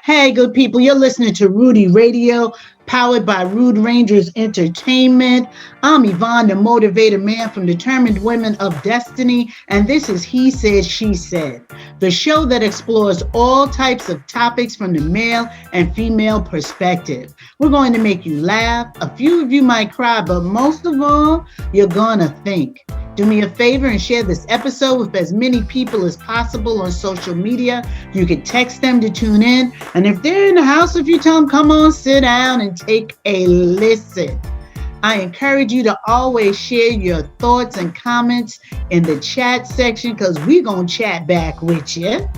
Hey, good people, you're listening to Rudy Radio, powered by Rude Rangers Entertainment. I'm Yvonne, the motivated man from Determined Women of Destiny, and this is He Said, She Said, the show that explores all types of topics from the male and female perspective. We're going to make you laugh. A few of you might cry, but most of all, you're gonna think. Do me a favor and share this episode with as many people as possible on social media. You can text them to tune in. And if they're in the house, if you tell them, come on, sit down and take a listen. I encourage you to always share your thoughts and comments in the chat section because we're going to chat back with you.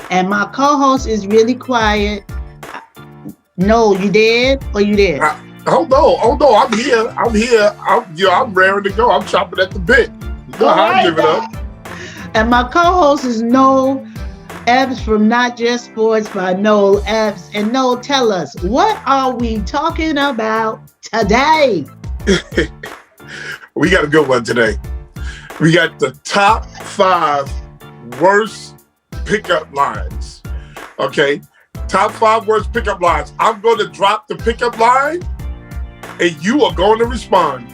And my co-host is really quiet. No, you dead or you there? Oh no, I'm here. I'm raring to go. I'm chopping at the bit. Right, give it up. And my co-host is Noel Epps from Not Just Sports by Noel Epps. And Noel, tell us, what are we talking about today? We got a good one today. We got the top 5 worst pickup lines. Okay, top 5 worst pickup lines. I'm going to drop the pickup line, and you are going to respond.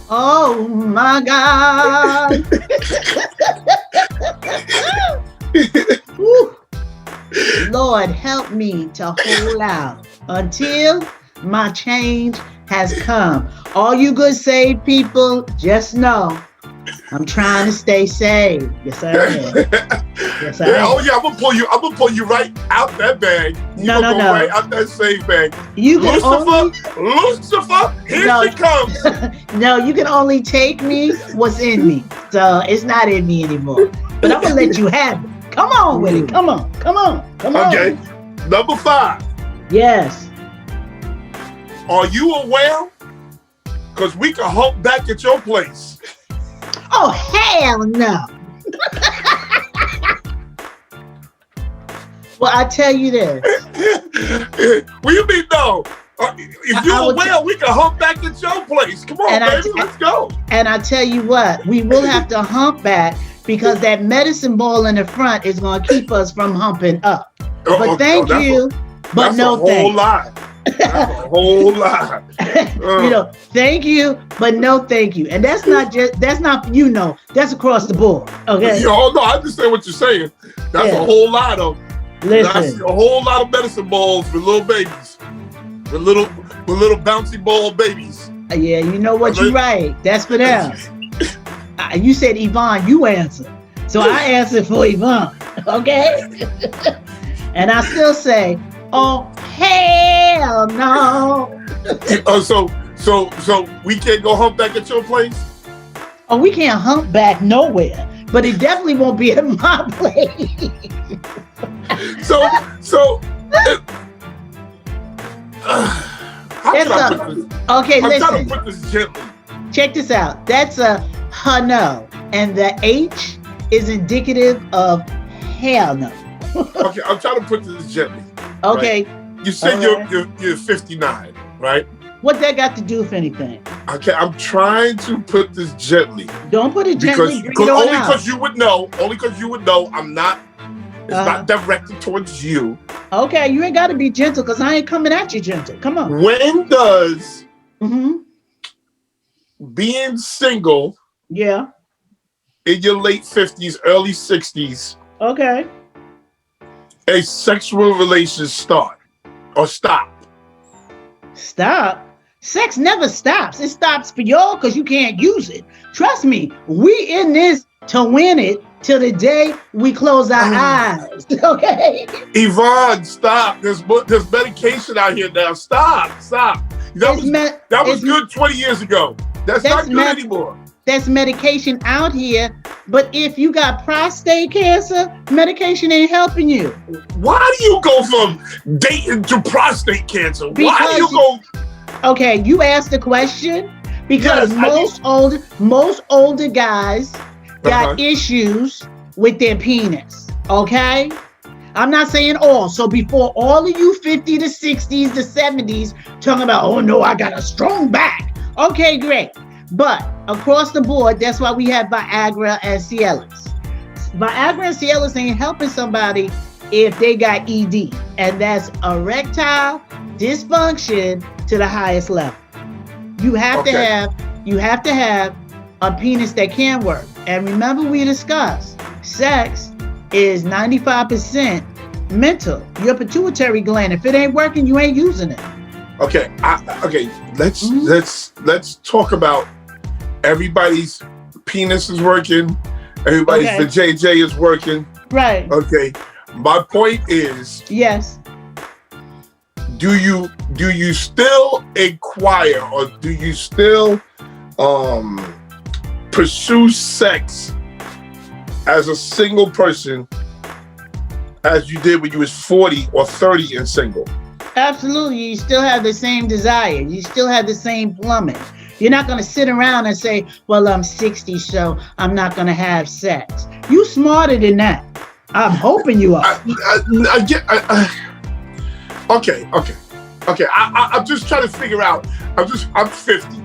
Oh my God. Lord, help me to hold out until my change has come. All you good saved people, just know I'm trying to stay saved. Yes, I am. Yes, I am. Oh yeah, I'm gonna pull you right out that bag. No. Right out that same bag. You can Lucifer, here she comes. No, you can only take me what's in me. So it's not in me anymore. But I'm gonna let you have it. Come on with it. Come on. Okay. Number 5. Yes. Are you aware? Because we can hump back at your place. Oh, hell no. Well, I tell you this. What you mean no? If you're aware, we can hump back at your place. Come on, baby, let's go. And I tell you what, we will have to hump back because that medicine ball in the front is going to keep us from humping up. But thank you, but no thank you. That's a whole lot. Thank you, but no thank you. And that's not that's across the board. Okay. No, I understand what you're saying. That's a whole lot of listen. A whole lot of medicine balls for little babies. With little bouncy ball babies. Yeah, you know what, you're right. That's for them. You said Yvonne, you answer. So I answered for Yvonne. Okay? And I still say, oh, hell no. So we can't go hump back at your place? Oh, we can't hump back nowhere. But it definitely won't be at my place. Okay, listen. I'm trying to put this gently. Check this out. That's a no, and the H is indicative of hell no. Okay, I'm trying to put this gently. Okay. Right? You said you're 59, right? What that got to do with anything? Okay, I'm trying to put this gently. Don't put it gently. Only because you would know. I'm not. It's not directed towards you. Okay, you ain't got to be gentle because I ain't coming at you gentle. Come on. When does being single in your late 50s, early 60s, a sexual relation start or stop? Stop? Sex never stops. It stops for y'all because you can't use it. Trust me, we in this to win it till the day we close our eyes. Okay? Yvonne, stop. There's medication out here now. Stop. That was good 20 years ago. That's not good anymore. There's medication out here, but if you got prostate cancer, medication ain't helping you. Why do you go from dating to prostate cancer? Okay, you asked the question because most older guys got issues with their penis. Okay? I'm not saying all. So before all of you 50 to 60s to 70s talking about, oh no, I got a strong back. Okay, great. But across the board, that's why we have Viagra and Cialis. Viagra and Cialis ain't helping somebody if they got ED, and that's erectile dysfunction to the highest level. You have to have a penis that can work. And remember, we discussed sex is 95% mental. Your pituitary gland, if it ain't working, you ain't using it. Okay, let's talk about everybody's penis is working, everybody's vajayjay is working. Right. Okay. My point is, yes. Do you still inquire, or do you still pursue sex as a single person as you did when you was 40 or 30 and single? Absolutely. You still have the same desire. You still have the same plumbing. You're not going to sit around and say, well, I'm 60, so I'm not going to have sex. You smarter than that. I'm hoping you are. Okay. I'm just trying to figure out. I'm 50.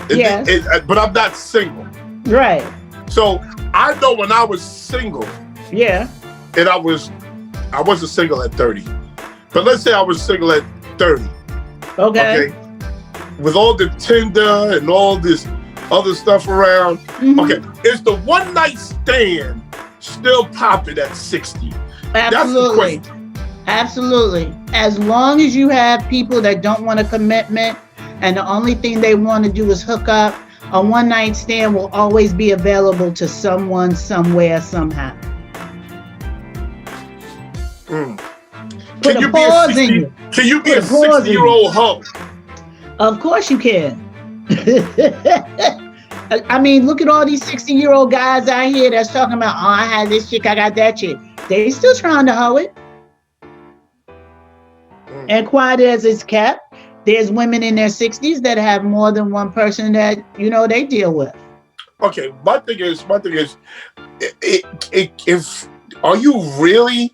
Yes. But I'm not single. Right. So I know when I was single. Yeah. And I wasn't single at 30. But let's say I was single at 30. Okay. With all the Tinder and all this other stuff around. Mm-hmm. Okay. Is the one night stand still popping at 60? Absolutely. That's the question. Absolutely. As long as you have people that don't want a commitment and the only thing they want to do is hook up, a one night stand will always be available to someone, somewhere, somehow. Can you be a 60-year-old hoe? Of course you can. I mean, look at all these 60-year-old guys out here that's talking about, oh, I had this chick, I got that chick. They still trying to hoe it. And quiet as it's kept, there's women in their 60s that have more than one person that, they deal with. Okay, my thing is, if are you really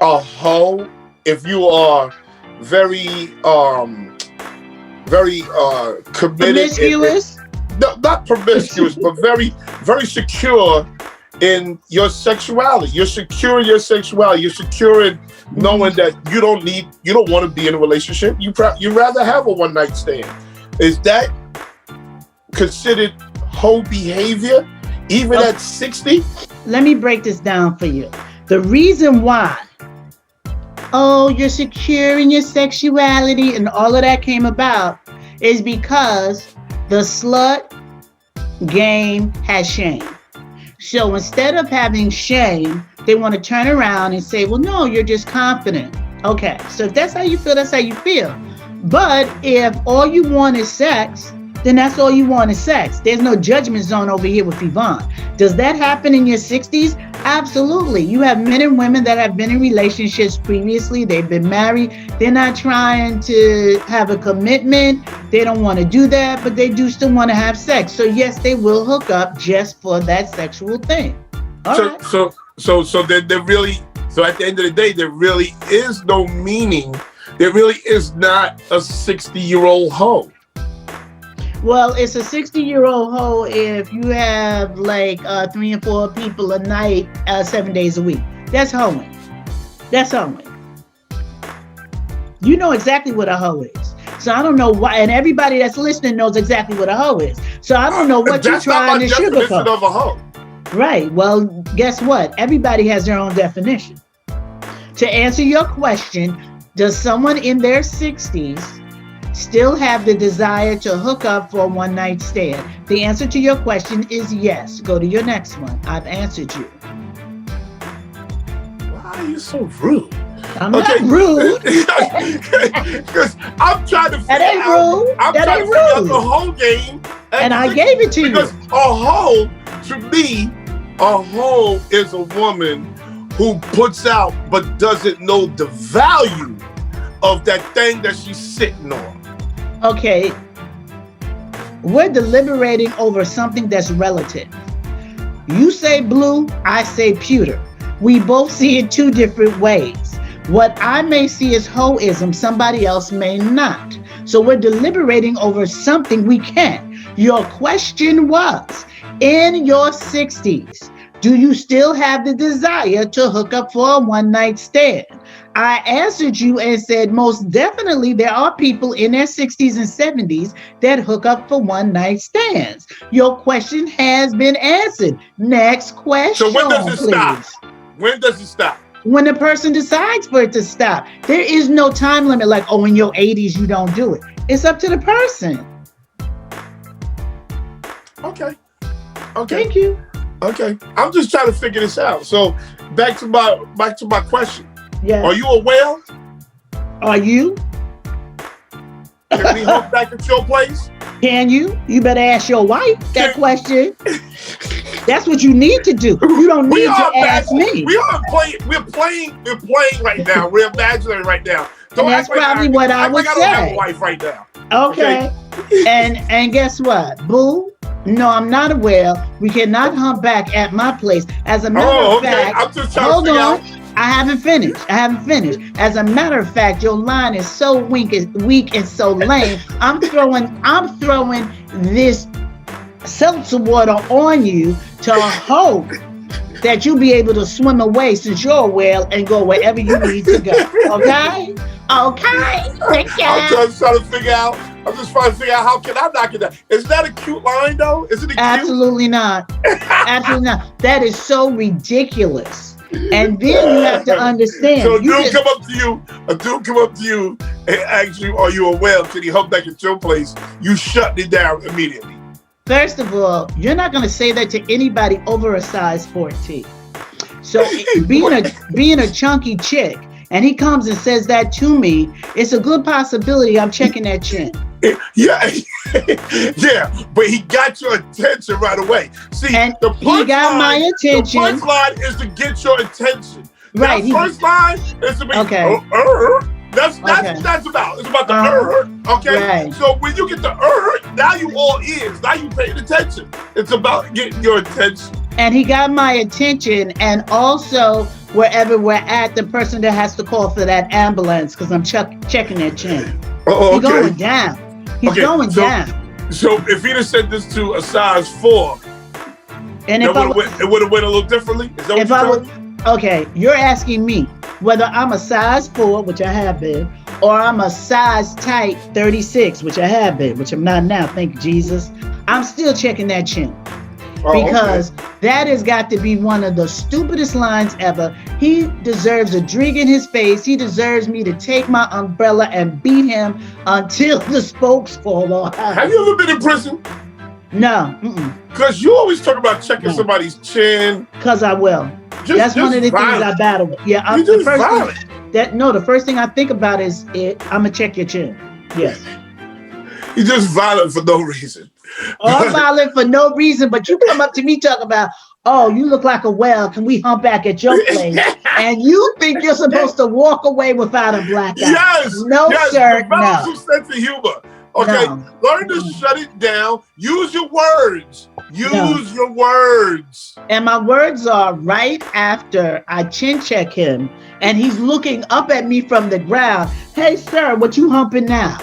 a hoe if you are very committed? Promiscuous? No, not promiscuous, but very, very secure in your sexuality. You're secure in your sexuality. You're secure in knowing that you don't want to be in a relationship. You rather have a one night stand. Is that considered hoe behavior even at 60? Let me break this down for you. The reason why, you're secure in your sexuality and all of that came about is because the slut game has shame. So instead of having shame, they want to turn around and say, well, no, you're just confident. Okay, so if that's how you feel, that's how you feel. But if all you want is sex, then that's all you want is sex. There's no judgment zone over here with Yvonne. Does that happen in your 60s? Absolutely. You have men and women that have been in relationships previously. They've been married. They're not trying to have a commitment. They don't want to do that, but they do still want to have sex. So yes, they will hook up just for that sexual thing. So at the end of the day, there really is no meaning. There really is not a 60-year-old hoe. Well, it's a 60-year-old hoe if you have like 3 or 4 people a night, 7 days a week. That's hoeing. That's hoeing. You know exactly what a hoe is. So I don't know why, and everybody that's listening knows exactly what a hoe is. So I don't know what you're trying to sugarcoat. That's not my definition of a hoe. Right. Well, guess what? Everybody has their own definition. To answer your question, does someone in their 60s still have the desire to hook up for a one night stand? The answer to your question is yes. Go to your next one. I've answered you. Why are you so rude? I'm not rude. Because I'm trying to figure out the whole game. And I gave it to you. Because a hoe, to me, a hoe is a woman who puts out but doesn't know the value of that thing that she's sitting on. Okay, we're deliberating over something that's relative. You say blue, I say pewter. We both see it 2 different ways. What I may see as hoism, somebody else may not. So we're deliberating over something we can't. Your question was, in your 60s, Do you still have the desire to hook up for a one-night stand? I answered you and said, most definitely there are people in their 60s and 70s that hook up for one-night stands. Your question has been answered. Next question, So when does it please. stop? When does it stop? When the person decides for it to stop. There is no time limit like, oh, in your 80s, you don't do it. It's up to the person. Okay. Okay. Thank you. Okay. I'm just trying to figure this out. So back to my question. Yeah. Are you a whale? Are you? Can we hook back at your place? Can you? You better ask your wife that question. That's what you need to do. You don't need to ask me. We're playing right now. We're imagining right now. And that's probably what I would I don't have say. a wife right now. Okay. And guess what? Boo. No, I'm not a whale. We cannot hump back at my place. As a matter of fact, I'm just trying hold to figure on. out. I haven't finished. As a matter of fact, your line is so weak and so lame. I'm throwing this seltzer water on you to hope that you'll be able to swim away since you're a whale and go wherever you need to go. Okay? Okay. Thank you. I'm just trying to figure out how can I knock it down. Is that a cute line though? Is it a cute? Absolutely not. Absolutely not. That is so ridiculous. And then you have to understand. So a dude come up to you and ask you, are you a whale? Can he hump back at your place? You shut it down immediately. First of all, you're not going to say that to anybody over a size 14. So being a chunky chick, and he comes and says that to me, it's a good possibility I'm checking that chin. Yeah, yeah, but he got your attention right away. See, and he got my attention. The first line is to get your attention. Right. The first line is to be okay. That's what that's about. It's about the okay? Right. So when you get the now you all ears. Now you paying attention. It's about getting your attention. And he got my attention, and also wherever we're at, the person that has to call for that ambulance because I'm checking that chin. He's going down. He's going down. So if he'd have said this to a size 4, and it would have went a little differently. Is that what you're telling me? Okay, you're asking me whether I'm a size 4, which I have been, or I'm a size tight 36, which I have been, which I'm not now, thank Jesus. I'm still checking that chin. Because that has got to be one of the stupidest lines ever. He deserves a drink in his face. He deserves me to take my umbrella and beat him until the spokes fall off. Have you ever been in prison? No. Because you always talk about checking somebody's chin. Because I will. That's one of the things I battle with. Yeah, I'm the first thing I think about is I'm gonna check your chin. Yes. You're just violent for no reason. I'm violent for no reason, but you come up to me talk about, oh, you look like a whale. Can we hump back at your place? And you think you're supposed to walk away without a black eye? Yes. No, sir. Develop some sense of humor. Okay. No. Learn to shut it down. Use your words. Use your words. And my words are right after I chin check him and he's looking up at me from the ground. Hey, sir, what you humping now?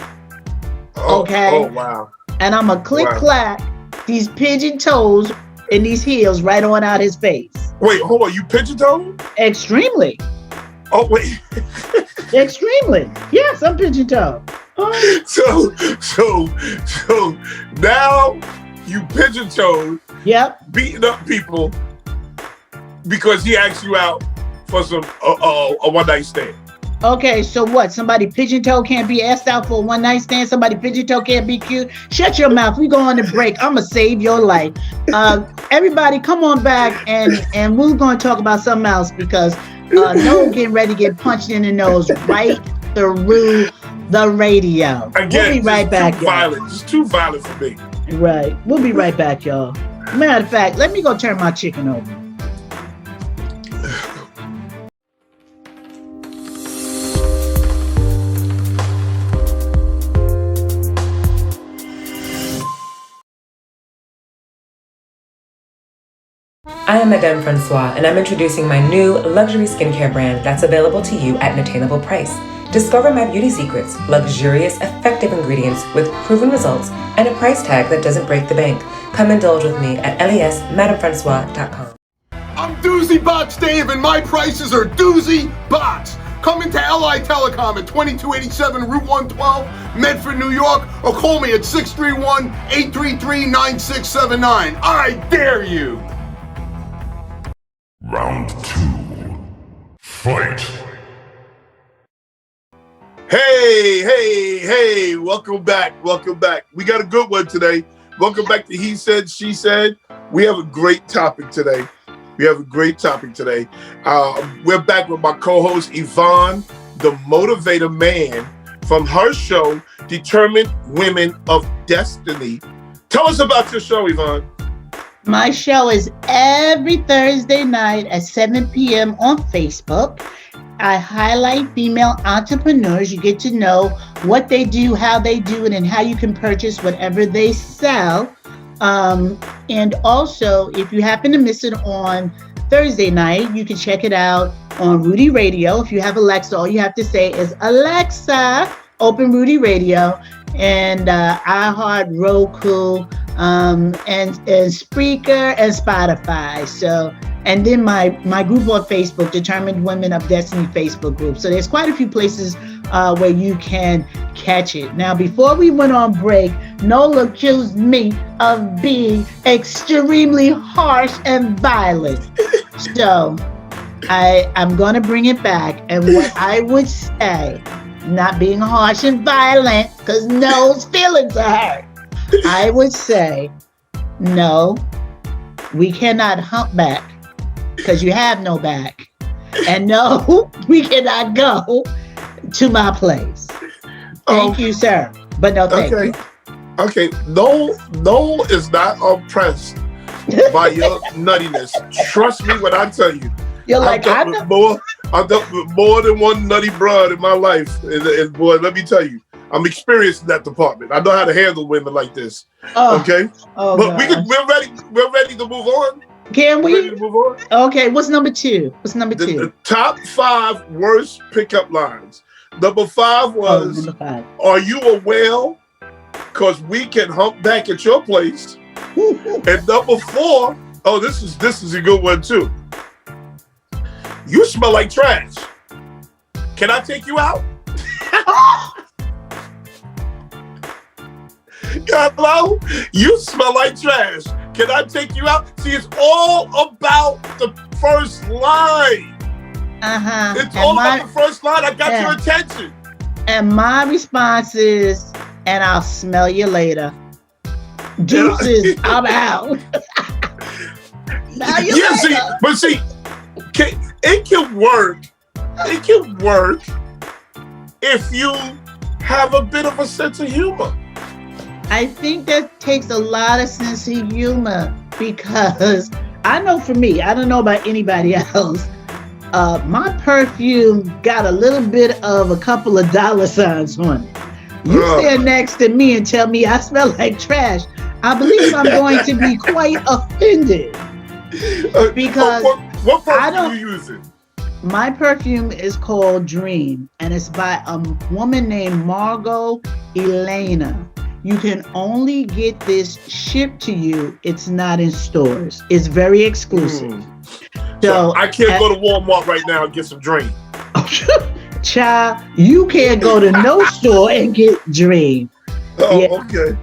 Okay. Oh, wow. And I'm a clack these pigeon toes and these heels right on out his face. Wait, hold on. You pigeon toed? Extremely. Oh, wait. Extremely. Yes, I'm pigeon toed. So now you pigeon toed. Yep. Beating up people because he asked you out for some a one night stand. Okay, so what? Somebody pigeon toe can't be asked out for a one night stand? Somebody pigeon toe can't be cute? Shut your mouth. We go on the break. I'm gonna save your life. Everybody, come on back and we're gonna talk about something else because no getting ready to get punched in the nose right through the radio. Again, we'll be right back, y'all. Just too violent for me. Right. We'll be right back, y'all. Matter of fact, let me go turn my chicken over. I am Madame Francois, and I'm introducing my new luxury skincare brand that's available to you at an attainable price. Discover my beauty secrets, luxurious, effective ingredients with proven results and a price tag that doesn't break the bank. Come indulge with me at lesmadamefrancois.com. I'm Doozy Box Dave, and my prices are Doozy Box. Come into LI Telecom at 2287 Route 112, Medford, New York, or call me at 631-833-9679. I dare you! Round 2. Fight! Hey, welcome back. We got a good one today. Welcome back to He Said, She Said. We have a great topic today. We're back with my co-host, Yvonne, the Motivator Man, from her show, Determined Women of Destiny. Tell us about your show, Yvonne. My show is every Thursday night at 7 p.m. on Facebook. I highlight female entrepreneurs. You get to know what they do, how they do it, and how you can purchase whatever they sell. And also, if you happen to miss it on Thursday night, you can check it out on Rudy Radio. If you have Alexa, all you have to say is, Alexa, open Rudy Radio, and iHeart, Roku, and Spreaker and Spotify. So, and then my group on Facebook, Determined Women of Destiny Facebook group. So there's quite a few places where you can catch it. Now, before we went on break, Noel accused me of being extremely harsh and violent. So I'm going to bring it back. And what I would say, not being harsh and violent, because Noel's feelings are hurt, I would say, no, we cannot hump back because you have no back. And no, we cannot go to my place. Thank you, sir. But no, thank you. Okay, Noel is not impressed by your nuttiness. Trust me when I tell you. You're like, I've dealt with more than one nutty broad in my life. And boy, let me tell you, I'm experienced in that department. I know how to handle women like this. Okay? Oh, but we're ready to move on. Can we? Ready to move on? Okay, what's number two? The top 5 worst pickup lines. Number 5 was, number 5. Are you a whale? Because we can hump back at your place. And number 4, this is a good one too. You smell like trash. Can I take you out? Hello? You smell like trash. Can I take you out? See, it's all about the first line. It's all about the first line. I got your attention. And my response is, and I'll smell you later. Deuces, I'm out. See, it can work. It can work if you have a bit of a sense of humor. I think that takes a lot of sense of humor, because I know for me, I don't know about anybody else, my perfume got a little bit of a couple of dollar signs on it. You stand next to me and tell me I smell like trash, I believe I'm going to be quite offended. Because what perfume are you using? My perfume is called Dream, and it's by a woman named Margot Elena. You can only get this shipped to you. It's not in stores. It's very exclusive. So I can't go to Walmart right now and get some Dream. Child, you can't go to no store and get Dream. Okay.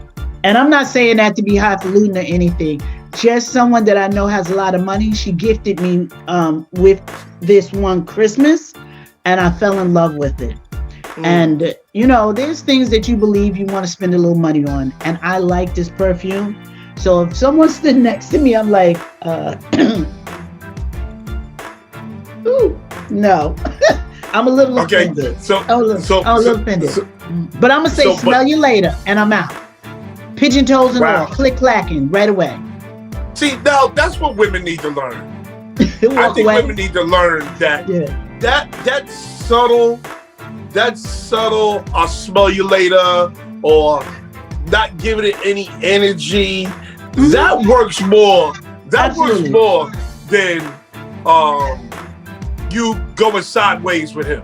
And I'm not saying that to be highfalutin or anything. Just someone that I know has a lot of money. She gifted me with this one Christmas, and I fell in love with it. And, there's things that you believe you want to spend a little money on. And I like this perfume. So if someone stood next to me, I'm like, ooh, no. I'm a little offended. I'm a little offended. But I'm going to say, smell you later, and I'm out. Pigeon toes and all, click-clacking right away. See, now that's what women need to learn. I think women need to learn that that subtle, I'll smell you later, or not giving it any energy, that works more. That works more than you going sideways with him.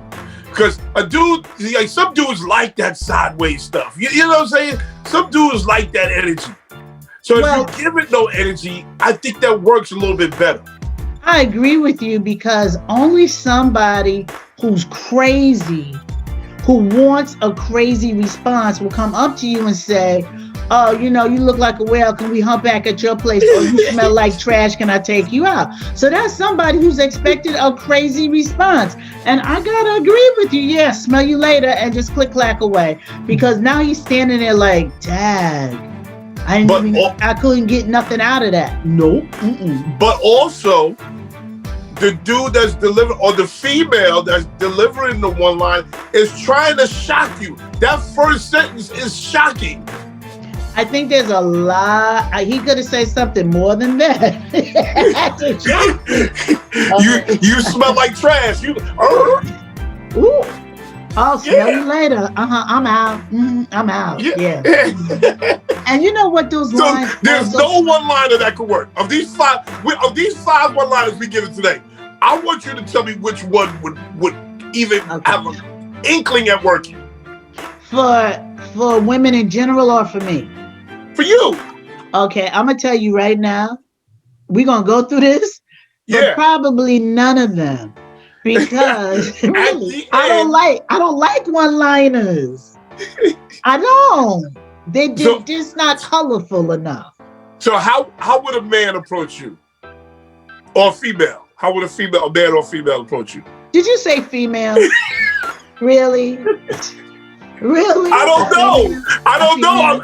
Because a dude, some dudes like that sideways stuff. You know what I'm saying? Some dudes like that energy. So if you give it no energy, I think that works a little bit better. I agree with you because only somebody who's crazy, who wants a crazy response, will come up to you and say, oh, you look like a whale. Can we hump back at your place? Or you smell like trash. Can I take you out? So that's somebody who's expected a crazy response. And I gotta agree with you. Yeah, smell you later and just click clack away. Because now he's standing there like, Dad, I couldn't get nothing out of that. Nope. Mm-mm. But also, the dude that's delivering, or the female that's delivering the one line, is trying to shock you. That first sentence is shocking. I think there's a lot. He could have said something more than that. You smell like trash. Ooh. I'll smell you later. I'm out. I'm out. Yeah. And you know what those lines? So there's no one-liner that could work. Of these five one-liners we give it today, I want you to tell me which one would even have an inkling at working. For women in general or for me? For you. Okay, I'm gonna tell you right now. We're gonna go through this, but probably none of them, because really, I don't like one-liners. I don't. They're just not colorful enough. So how would a man approach you, or female? How would a man or female approach you? Did you say female? Really? Really? I don't know.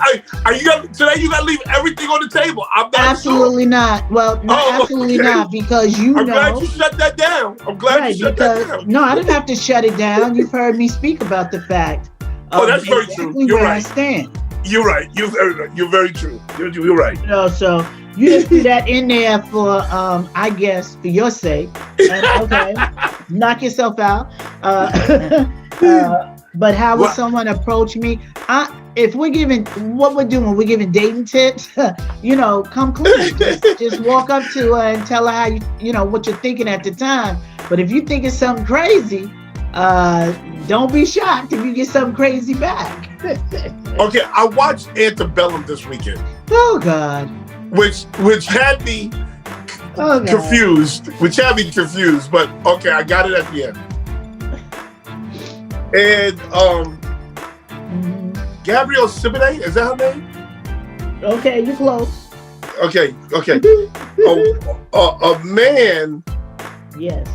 Today you gotta leave everything on the table. I'm not absolutely sure. Not. Well, no, absolutely not, because I'm glad you shut that down. That down. No, I didn't have to shut it down. You've heard me speak about the fact. That's very true. You're right. I stand. You're right. You're very true. You're right. So you just threw that in there for, I guess, for your sake. Okay, knock yourself out. But how would someone approach me? If we're giving dating tips, come clean. Just walk up to her and tell her how what you're thinking at the time. But if you think it's something crazy, don't be shocked if you get something crazy back. Okay, I watched Antebellum this weekend. Oh God. Which had me confused. But okay, I got it at the end. And Gabrielle Sidibe, is that her name? Okay, you close. Okay. A man. Yes.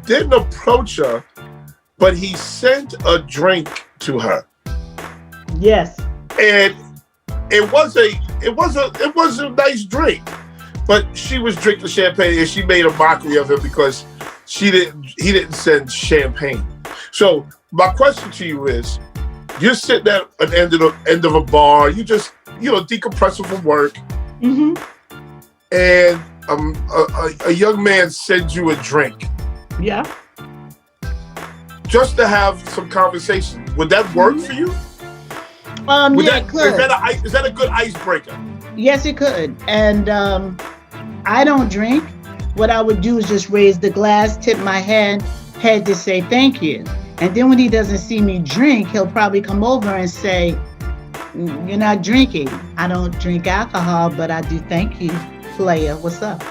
Didn't approach her, but he sent a drink to her. Yes. And it was a nice drink, but she was drinking champagne and she made a mockery of him because he didn't send champagne. So my question to you is, you're sitting at an end of a bar, you just decompressing from work, and a young man sends you a drink. Yeah. Just to have some conversation. Would that work for you? It could. Is that a good icebreaker? Yes, it could. And I don't drink. What I would do is just raise the glass, tip my head to say thank you. And then when he doesn't see me drink, he'll probably come over and say, you're not drinking. I don't drink alcohol, but I do thank you, player. What's up?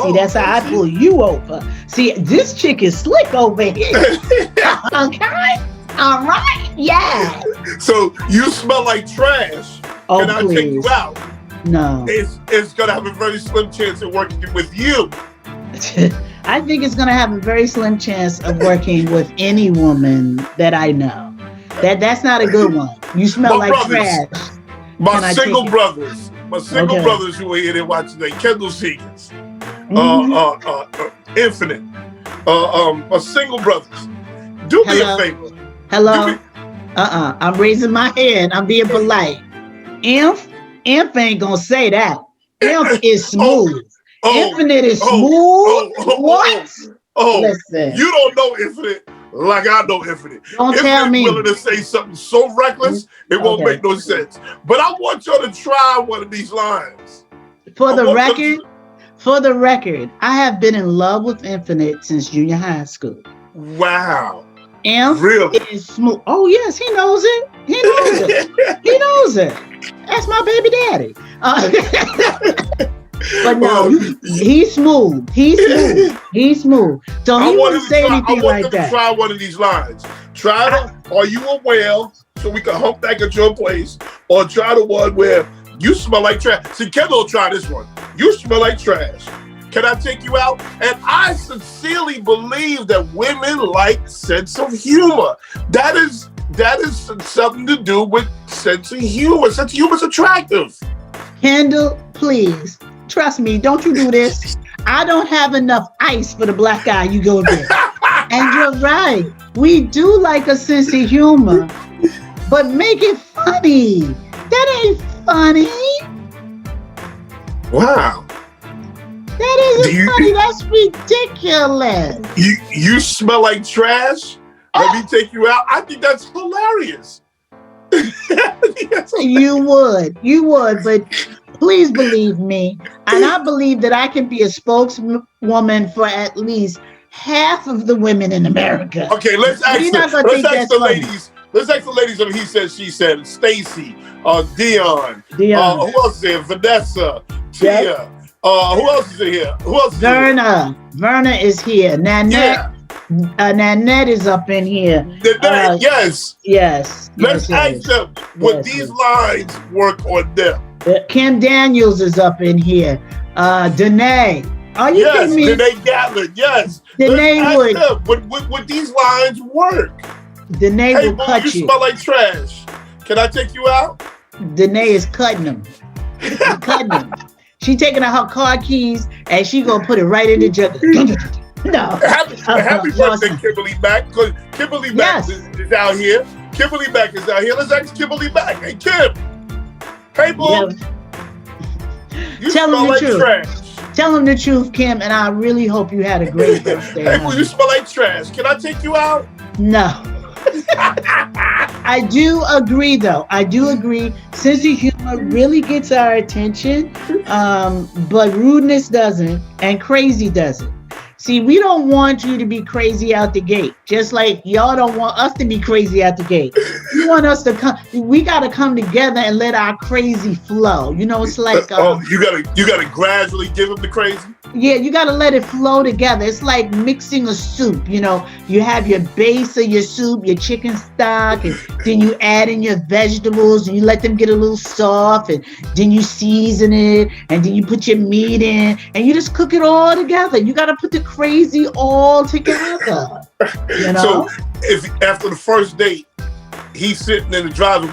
See, that's how I pull you over. See, this chick is slick over here. Okay? All right? Yeah. So you smell like trash. Oh, Can I take you out? No. It's going to have a very slim chance of working with you. I think it's going to have a very slim chance of working with any woman that I know. That's not a good one. You smell like trash. My single brothers who are here, they're watching, they Kendall Seegers, Infinite, my single brothers. Do me a favor. Hello. I'm raising my hand. I'm being polite. Inf ain't gonna say that. Inf is smooth. Infinite is smooth. What? Listen. You don't know Infinite like I know Infinite. Don't tell me. Willing to say something so reckless, it won't make no sense. But I want y'all to try one of these lines. For the record, I have been in love with Infinite since junior high school. Wow. Inf really? Is smooth. Oh yes, he knows it. He knows it. He knows it. That's my baby daddy. But no, he's smooth. He's smooth. He's smooth. So he wouldn't say anything like that. Try one of these lines. Try the, are you a whale? So we can hump back at your place. Or try the one where you smell like trash. See, Kendall will try this one. You smell like trash. Can I take you out? And I sincerely believe that women like sense of humor. That is something to do with sense of humor. Sense of humor is attractive. Kendall, please. Trust me, don't you do this. I don't have enough ice for the black eye you go there. And you're right. We do like a sense of humor. But make it funny. That ain't funny. Wow. That isn't funny. That's ridiculous. You smell like trash? Let me take you out. I think that's hilarious. You would, but please believe me. And I believe that I can be a spokeswoman for at least half of the women in America. Okay, let's ask the ladies. Let's ask the ladies of He Said, She Said. Stacy, Dion. Who else is there? Vanessa, Tia. Yep. Who else is here? Verna. Verna is here. Nanette. Nanette is up in here. Yes. Let's ask them, would these lines work on them? Kim Daniels is up in here. Danae. Are you kidding me? Danae Gatlin, yes. Danae would these lines work? Danae will cut you. You smell like trash. Can I take you out? Danae is cutting them. Cutting them. She taking out her car keys and she gonna put it right in the jug. No. Happy birthday, Kimberly Mack. Because Kimberly Mack is out here. Kimberly Mack is out here. Let's ask Kimberly Mack. Hey, Kim. Hey, boy. You Tell smell him the like truth. Trash. Tell him the truth, Kim, and I really hope you had a great birthday. Hey, boy, you smell like trash. Can I take you out? No. I do agree, though. I do agree. Sense of humor really gets our attention, but rudeness doesn't, and crazy doesn't. See, we don't want you to be crazy out the gate, just like y'all don't want us to be crazy out the gate. You want us to come. We got to come together and let our crazy flow. You know, it's like you gotta gradually give them the crazy. Yeah, you got to let it flow together. It's like mixing a soup. You know, you have your base of your soup, your chicken stock, and then you add in your vegetables and you let them get a little soft, and then you season it, and then you put your meat in, and you just cook it all together. You got to put the crazy all together. You know? So if after the first date, he's sitting in the driving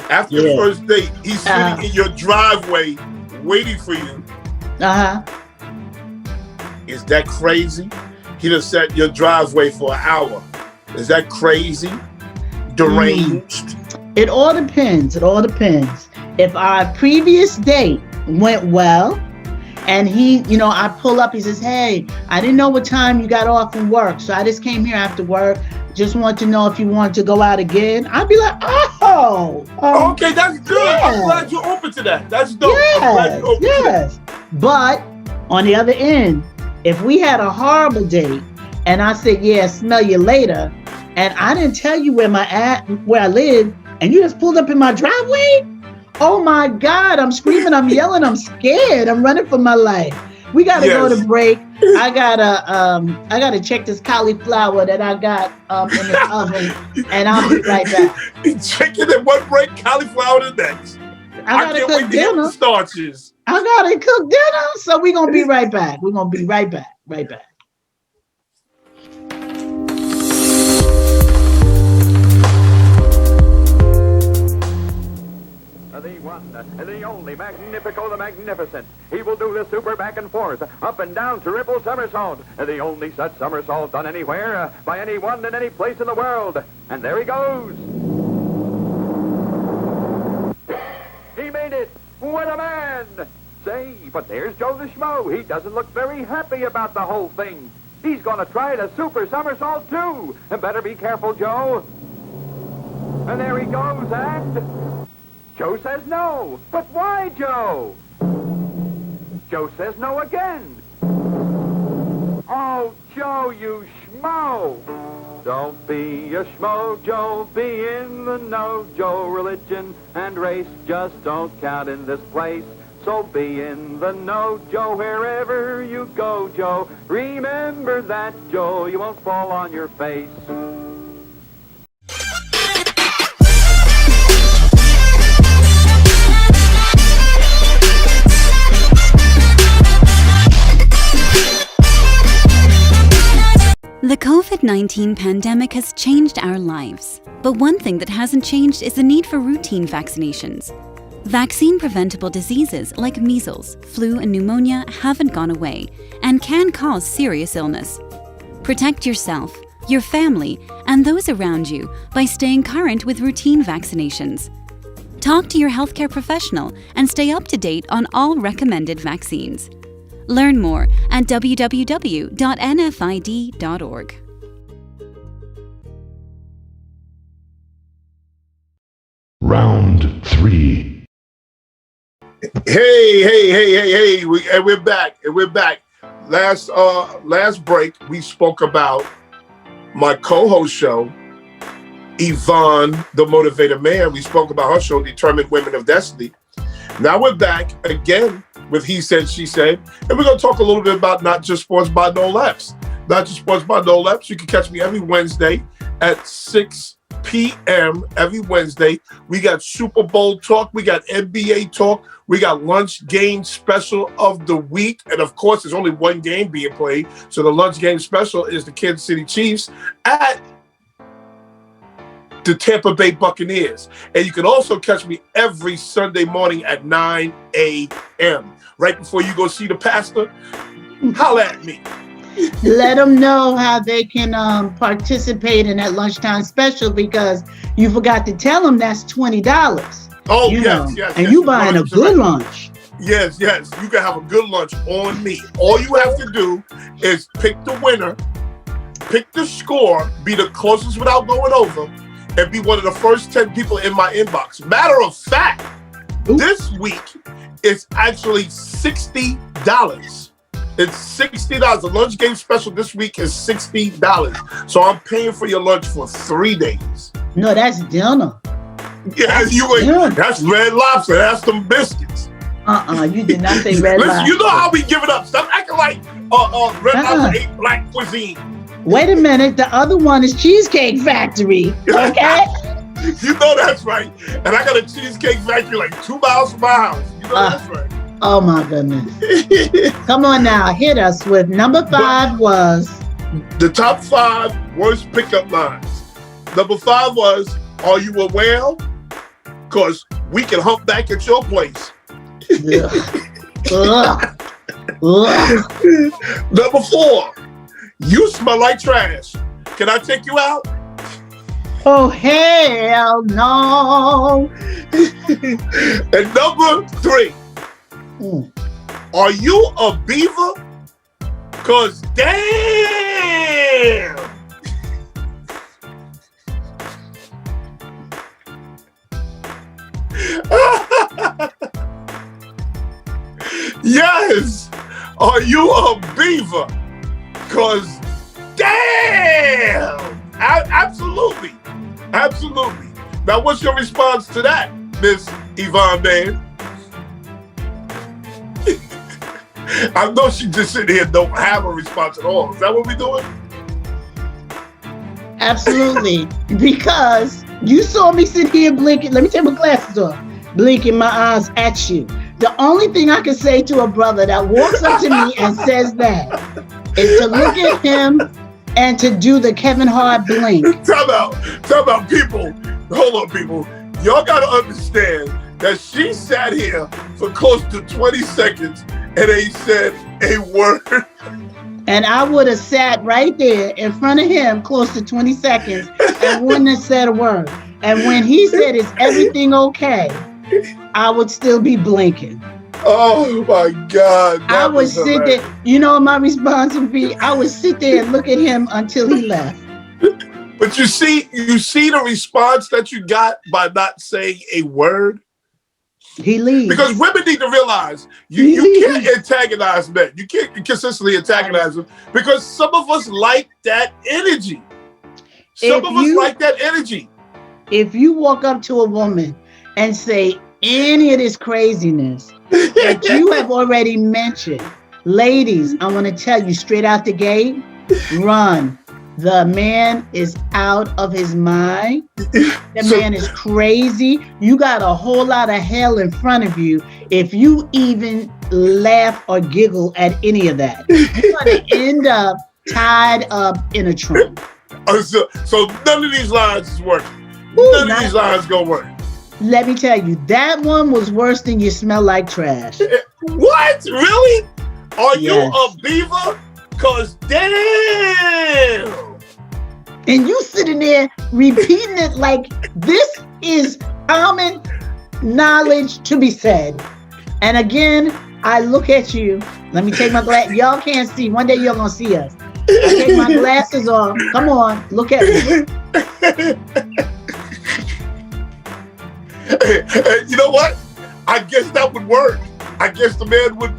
after the first date, he's sitting in your driveway waiting for you. Is that crazy? He done sat in your driveway for an hour. Is that crazy? Deranged? It all depends. It all depends. If our previous date went well, and he, you know, I pull up, he says, hey, I didn't know what time you got off from work, so I just came here after work. Just want to know if you want to go out again. I'd be like, okay, that's good. Yeah. I'm glad you're open to that. That's dope. Yes, I'm glad you're open to that. But on the other end, if we had a horrible date and I said, yeah, smell you later, and I didn't tell you where I live, and you just pulled up in my driveway, oh my God, I'm screaming, I'm yelling, I'm scared, I'm running for my life. We gotta go to break. I gotta check this cauliflower that I got in the oven, and I'll be right back. Checking at one break, cauliflower the next. I gotta cook dinner. Starches. I gotta cook dinner, so we're gonna be right back. We're gonna be right back. Right back. The one, the only, Magnifico the Magnificent. He will do the super back and forth, up and down, triple somersault. The only such somersault done anywhere, by anyone in any place in the world. And there he goes. He made it. What a man. Say, but there's Joe the Schmo. He doesn't look very happy about the whole thing. He's going to try the super somersault, too. And better be careful, Joe. And there he goes, and... Joe says no. But why, Joe? Joe says no again. Oh, Joe, you schmo! Don't be a schmo, Joe, be in the know, Joe. Religion and race just don't count in this place. So be in the know, Joe, wherever you go, Joe. Remember that, Joe, you won't fall on your face. The COVID-19 pandemic has changed our lives, but one thing that hasn't changed is the need for routine vaccinations. Vaccine-preventable diseases like measles, flu, and pneumonia haven't gone away and can cause serious illness. Protect yourself, your family, and those around you by staying current with routine vaccinations. Talk to your healthcare professional and stay up to date on all recommended vaccines. Learn more at www.nfid.org. Round 3. Hey, we're back. Last break, we spoke about my co-host show, Yvonne, the Motivator Man. We spoke about her show, Determined Women of Destiny. Now we're back again with He Said, She Said, and we're going to talk a little bit about Not Just Sports by No Leps. Not Just Sports by No Leps. You can catch me every Wednesday at 6 p.m. every Wednesday. We got Super Bowl talk. We got NBA talk. We got lunch game special of the week. And of course, there's only one game being played. So the lunch game special is the Kansas City Chiefs at the Tampa Bay Buccaneers. And you can also catch me every Sunday morning at 9 a.m. Right before you go see the pastor, holla at me. Let them know how they can participate in that lunchtime special, because you forgot to tell them that's $20. Oh, yes. And yes, you buying a good lunch. Yes. You can have a good lunch on me. All you have to do is pick the winner, pick the score, be the closest without going over, and be one of the first 10 people in my inbox. Matter of fact, this week it's actually $60. It's $60. The lunch game special this week is $60. So I'm paying for your lunch for 3 days. No, that's dinner. Yeah, that's Red Lobster. That's them biscuits. You did not say Red Lobster. Listen, you know how we give it up. Stop acting like Red Lobster ate black cuisine. Wait a minute. The other one is Cheesecake Factory. Okay? You know that's right. And I got a Cheesecake Factory like 2 miles from my house. You know that's right. Oh my goodness. Come on now. Hit us with number 5 was the top 5 worst pickup lines. Number 5 was, are you a whale? Because we can hump back at your place. Number 4, you smell like trash. Can I take you out? Oh, hell no. And number 3, are you a beaver? Because damn. Yes. Are you a beaver? Because damn. Absolutely. Now, what's your response to that, Miss Yvonne Man? I know she just sitting here don't have a response at all. Is that what we're doing? Absolutely. Because you saw me sit here blinking. Let me take my glasses off. Blinking my eyes at you. The only thing I can say to a brother that walks up to me and says that is to look at him and to do the Kevin Hart blink. Time out, people. Hold on, people. Y'all gotta understand that she sat here for close to 20 seconds and ain't said a word. And I would have sat right there in front of him close to 20 seconds and wouldn't have said a word. And when he said, is everything okay? I would still be blinking. Oh my God. I would sit there. You know what my response would be? I would sit there and look at him until he left. But you see the response that you got by not saying a word? He leaves. Because women need to realize you can't antagonize men. You can't consistently antagonize them because some of us like that energy. Some of us like that energy. If you walk up to a woman and say any of this craziness that you have already mentioned, ladies, I want to tell you straight out the gate, run. The man is out of his mind. The man is crazy. You got a whole lot of hell in front of you if you even laugh or giggle at any of that. You're going to end up tied up in a trunk. So none of these lines is working. None of these lines gonna work. Let me tell you, that one was worse than you smell like trash. What? Really? Are you a beaver? Cause damn. And you sitting there repeating it like this is common knowledge to be said. And again, I look at you. Let me take my glasses. Y'all can't see. One day you're gonna see us. I take my glasses off. Come on, look at me. You know what? I guess that would work. I guess the man would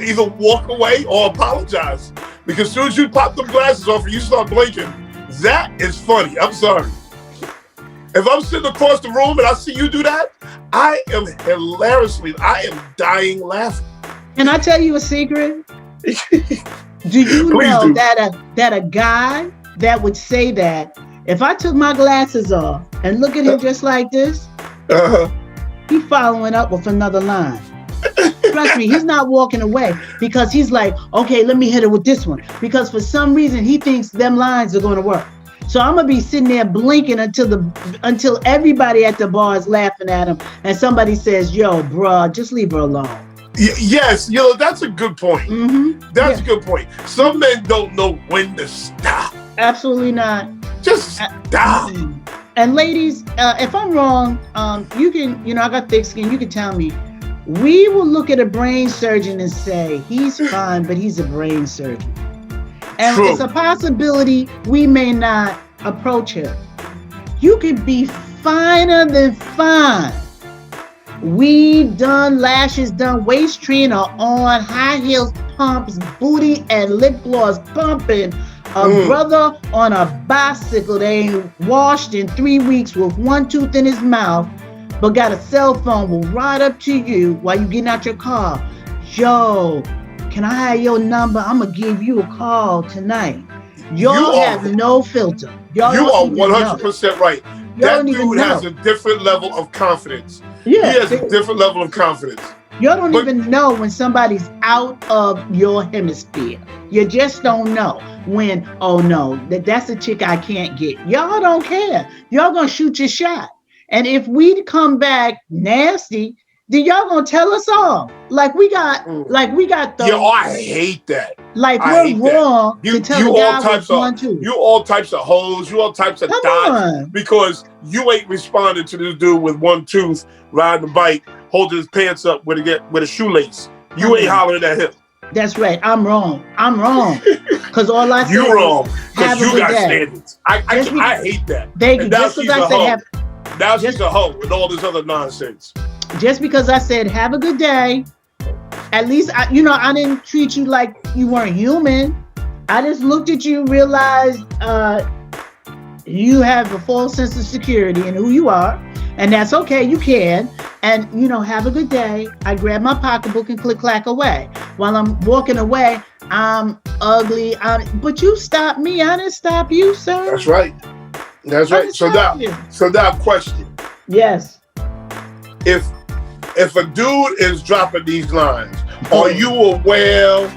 either walk away or apologize. Because as soon as you pop the glasses off and you start blinking, that is funny. I'm sorry. If I'm sitting across the room and I see you do that, I am dying laughing. Can I tell you a secret? Do you know that a guy that would say that, if I took my glasses off and look at him just like this, he following up with another line. Trust me, he's not walking away because he's like, okay, let me hit it with this one. Because for some reason he thinks them lines are going to work. So I'm gonna be sitting there blinking until everybody at the bar is laughing at him, and somebody says, "Yo, bruh, just leave her alone." Yes, that's a good point. That's a good point. Some men don't know when to stop. Absolutely not. Just stop. And ladies, if I'm wrong, you can, I got thick skin. You can tell me. We will look at a brain surgeon and say, he's fine, but he's a brain surgeon. And it's a possibility we may not approach him. You could be finer than fine. Weave done, lashes done, waist trainer on, high heels, pumps, booty and lip gloss pumping. A brother on a bicycle that ain't washed in 3 weeks with one tooth in his mouth, but got a cell phone, will ride up to you while you getting out your car. Yo, can I have your number? I'm going to give you a call tonight. Y'all have no filter. You are 100% right. That dude has a different level of confidence. Yeah, he has a different level of confidence. You don't even know when somebody's out of your hemisphere. You just don't know when, oh no, that's a chick I can't get. Y'all don't care. Y'all gonna shoot your shot. And if we come back nasty, then y'all gonna tell us all. Like we got the. Yo, I hate that. Like we're wrong to tell a guy with 1 tooth. You all types of hoes. You all types of dots because you ain't responding to this dude with 1 tooth riding the bike, holding his pants up with a shoelace. You ain't hollering at him. That's right. I'm wrong. Because all I said you wrong. Because you got standards. I hate that. Thank you. Just because I said now she's a hoe with all this other nonsense. Just because I said have a good day, at least I didn't treat you like you weren't human. I just looked at you, realized you have a false sense of security in who you are, and that's okay. You can, and have a good day. I grab my pocketbook and click clack away. While I'm walking away, I'm ugly. But you stopped me. I didn't stop you, sir. That's right. That's right. So now, question. Yes. If a dude is dropping these lines, are you aware?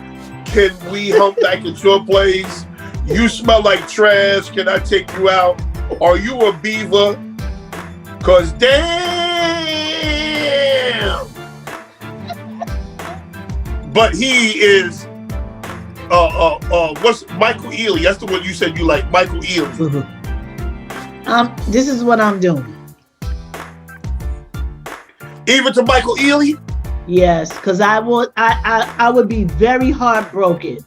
Can we hump back at your place? You smell like trash. Can I take you out? Are you a beaver? Cause damn. But he is what's Michael Ealy? That's the one you said you like, Michael Ealy. This is what I'm doing. Even to Michael Ealy? Yes, because I would be very heartbroken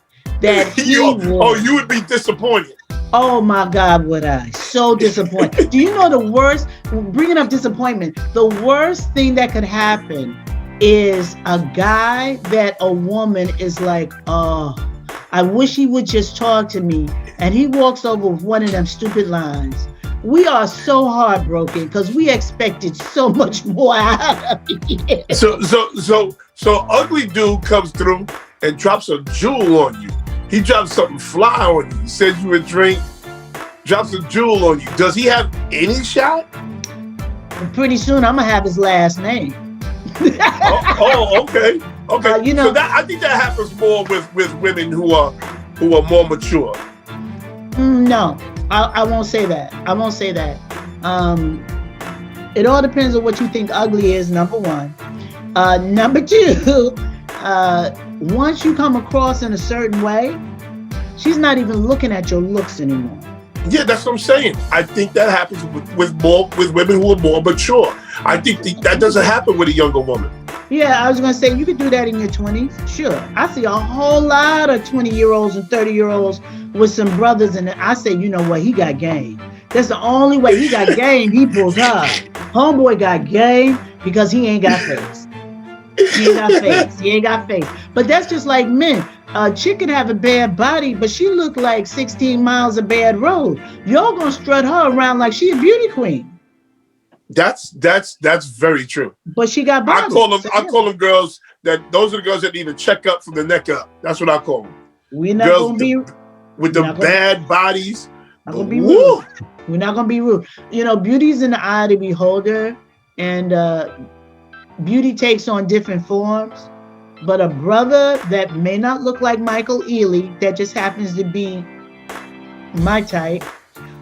that he you would be disappointed. Oh my God, would I? So disappointed. Do you know the worst? Bringing up disappointment, the worst thing that could happen is a guy that a woman is like, oh, I wish he would just talk to me. And he walks over with one of them stupid lines. We are so heartbroken because we expected so much more out of you. So ugly dude comes through and drops a jewel on you. He drops something fly on you. He sends you a drink, drops a jewel on you. Does he have any shot? And pretty soon I'm gonna have his last name. Okay. You know, so I think that happens more with women who are more mature. No, I won't say that. I won't say that. It all depends on what you think ugly is, number one. Number two, once you come across in a certain way, she's not even looking at your looks anymore. Yeah, that's what I'm saying. I think that happens with women who are more mature. I think that doesn't happen with a younger woman. Yeah, I was gonna say you could do that in your 20s. Sure, I see a whole lot of 20-year-olds and 30-year-olds with some brothers, and I say, you know what? He got game. That's the only way he got game. He pulls hard. Homeboy got game because he ain't got face. He ain't got face. But that's just like men. A chick can have a bad body, but she look like 16 miles of bad road. Y'all gonna strut her around like she a beauty queen. That's very true. But she got body. I call them girls those are the girls that need a checkup from the neck up. That's what I call them. We're not girls gonna be with the bad bodies. Not gonna be rude. We're not gonna be rude. You know, beauty's in the eye of the beholder, and beauty takes on different forms. But a brother that may not look like Michael Ealy, that just happens to be my type,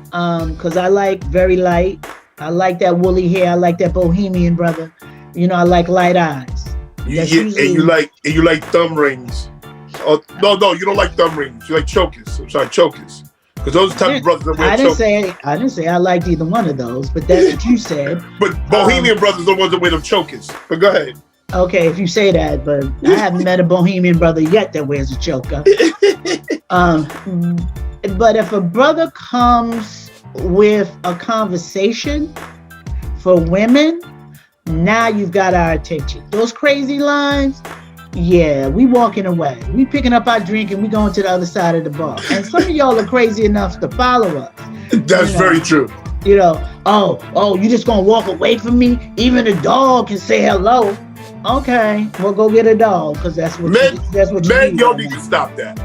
because I like very light. I like that woolly hair. I like that bohemian brother. You know, I like light eyes. And you like thumb rings. Oh, no, you don't like thumb rings. You like chokers. I'm sorry, chokers. Because those are the type of brothers that wear chokers. I didn't say I liked either one of those, but that's what you said. But bohemian brothers are the ones that wear them chokers. But go ahead. Okay, if you say that, but I haven't met a bohemian brother yet that wears a choker. But if a brother comes with a conversation for women, now you've got our attention. Those crazy lines, yeah, we walking away. We picking up our drink and we going to the other side of the bar. And some of y'all are crazy enough to follow us. That's very true. You know, oh, you just gonna walk away from me? Even a dog can say hello. Okay, we'll go get a dog because that's what men. Y'all need to stop that.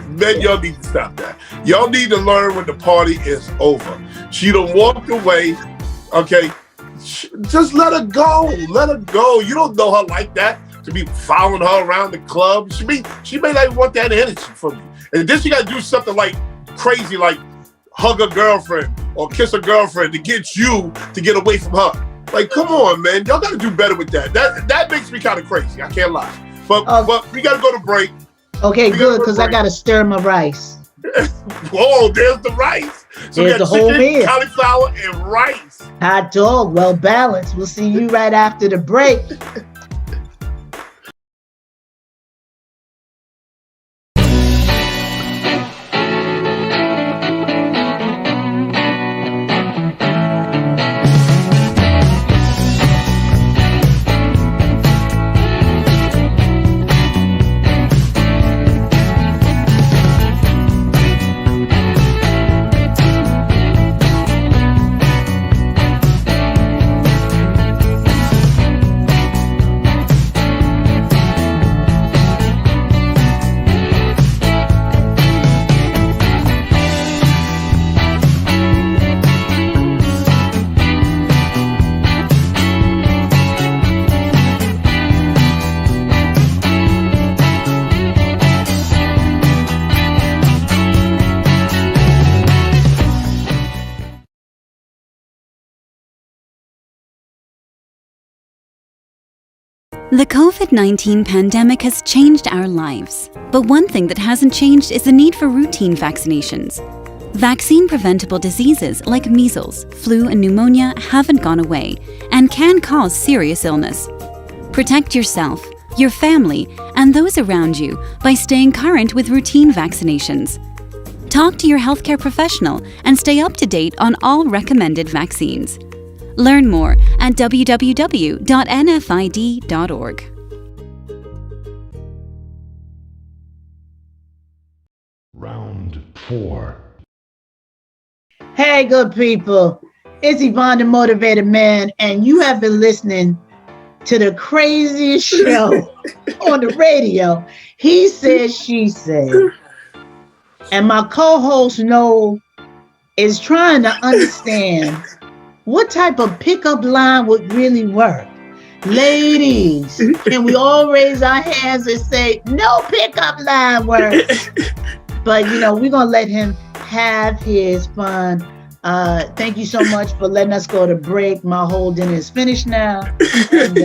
Men, y'all need to stop that. Y'all need to learn when the party is over. She done walked away. Okay, just let her go. Let her go. You don't know her like that to be following her around the club. She may not want that energy from you. And then she got to do something like crazy, like hug a girlfriend or kiss a girlfriend to get you to get away from her. Like, come on, man. Y'all got to do better with that. That makes me kind of crazy. I can't lie. But we got to go to break. Okay, good, because I got to stir my rice. Whoa, there's the rice. So there's we got the whole chicken, meal. cauliflower, and rice. Hot dog, well balanced. We'll see you right after the break. The COVID-19 pandemic has changed our lives, but one thing that hasn't changed is the need for routine vaccinations. Vaccine-preventable diseases like measles, flu, and pneumonia haven't gone away and can cause serious illness. Protect yourself, your family, and those around you by staying current with routine vaccinations. Talk to your healthcare professional and stay up to date on all recommended vaccines. Learn more at www.nfid.org. Round 4. Hey, good people. It's Yvonne the Motivated Man, and you have been listening to the craziest show on the radio. He said, she said. And my co-host, Noel, is trying to understand what type of pickup line would really work. Ladies, can we all raise our hands and say, no pickup line works? But, we're going to let him have his fun. Thank you so much for letting us go to break. My whole dinner is finished now. And,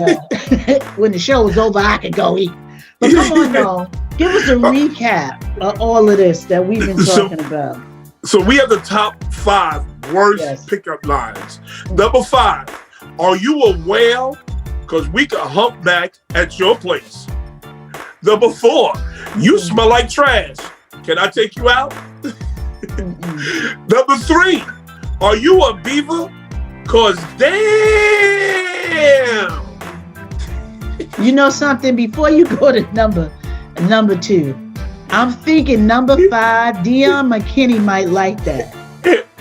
when the show is over, I can go eat. But come on, Noel. Give us a recap of all of this that we've been talking about. So we have the top 5 worst pickup lines. Number 5, are you a whale? Because we can humpback at your place. Number 4, you smell like trash. Can I take you out? Number 3, are you a beaver? Because damn. You know something? Before you go to number 2, I'm thinking number 5, Deion McKinney might like that.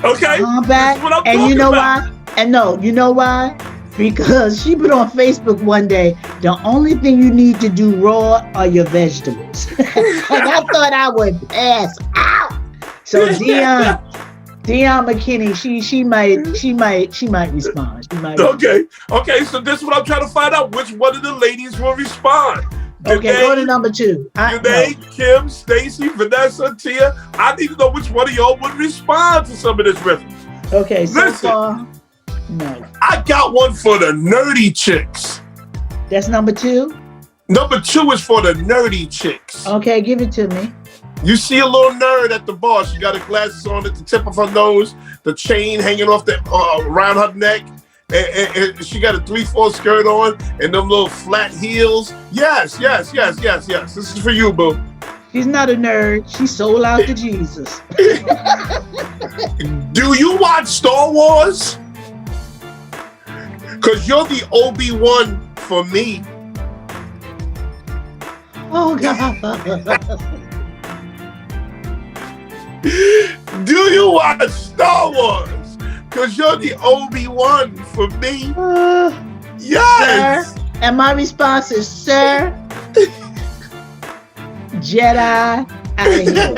Okay. Humpback. And you know why? And no, you know why? Because she put on Facebook one day, the only thing you need to do raw are your vegetables. And I thought I would pass out. So Deion McKinney, she might respond. She might. Okay. So this is what I'm trying to find out. Which one of the ladies will respond? Go to number 2. Kim, Stacy, Vanessa, Tia. I need to know which one of y'all would respond to some of this rhythm. Okay, so listen, far, no. I got one for the nerdy chicks. That's number 2? Number 2 is for the nerdy chicks. Okay, give it to me. You see a little nerd at the bar. She got her glasses on at the tip of her nose, the chain hanging off around her neck, and she got a 3/4 skirt on and them little flat heels. Yes. This is for you, boo. She's not a nerd. She sold out to Jesus. Do you watch Star Wars? Because you're the Obi-Wan for me. Oh, God. Do you watch Star Wars? Because you're the Obi-Wan for me. Yes. Sir, and my response is, sir, Jedi out of here.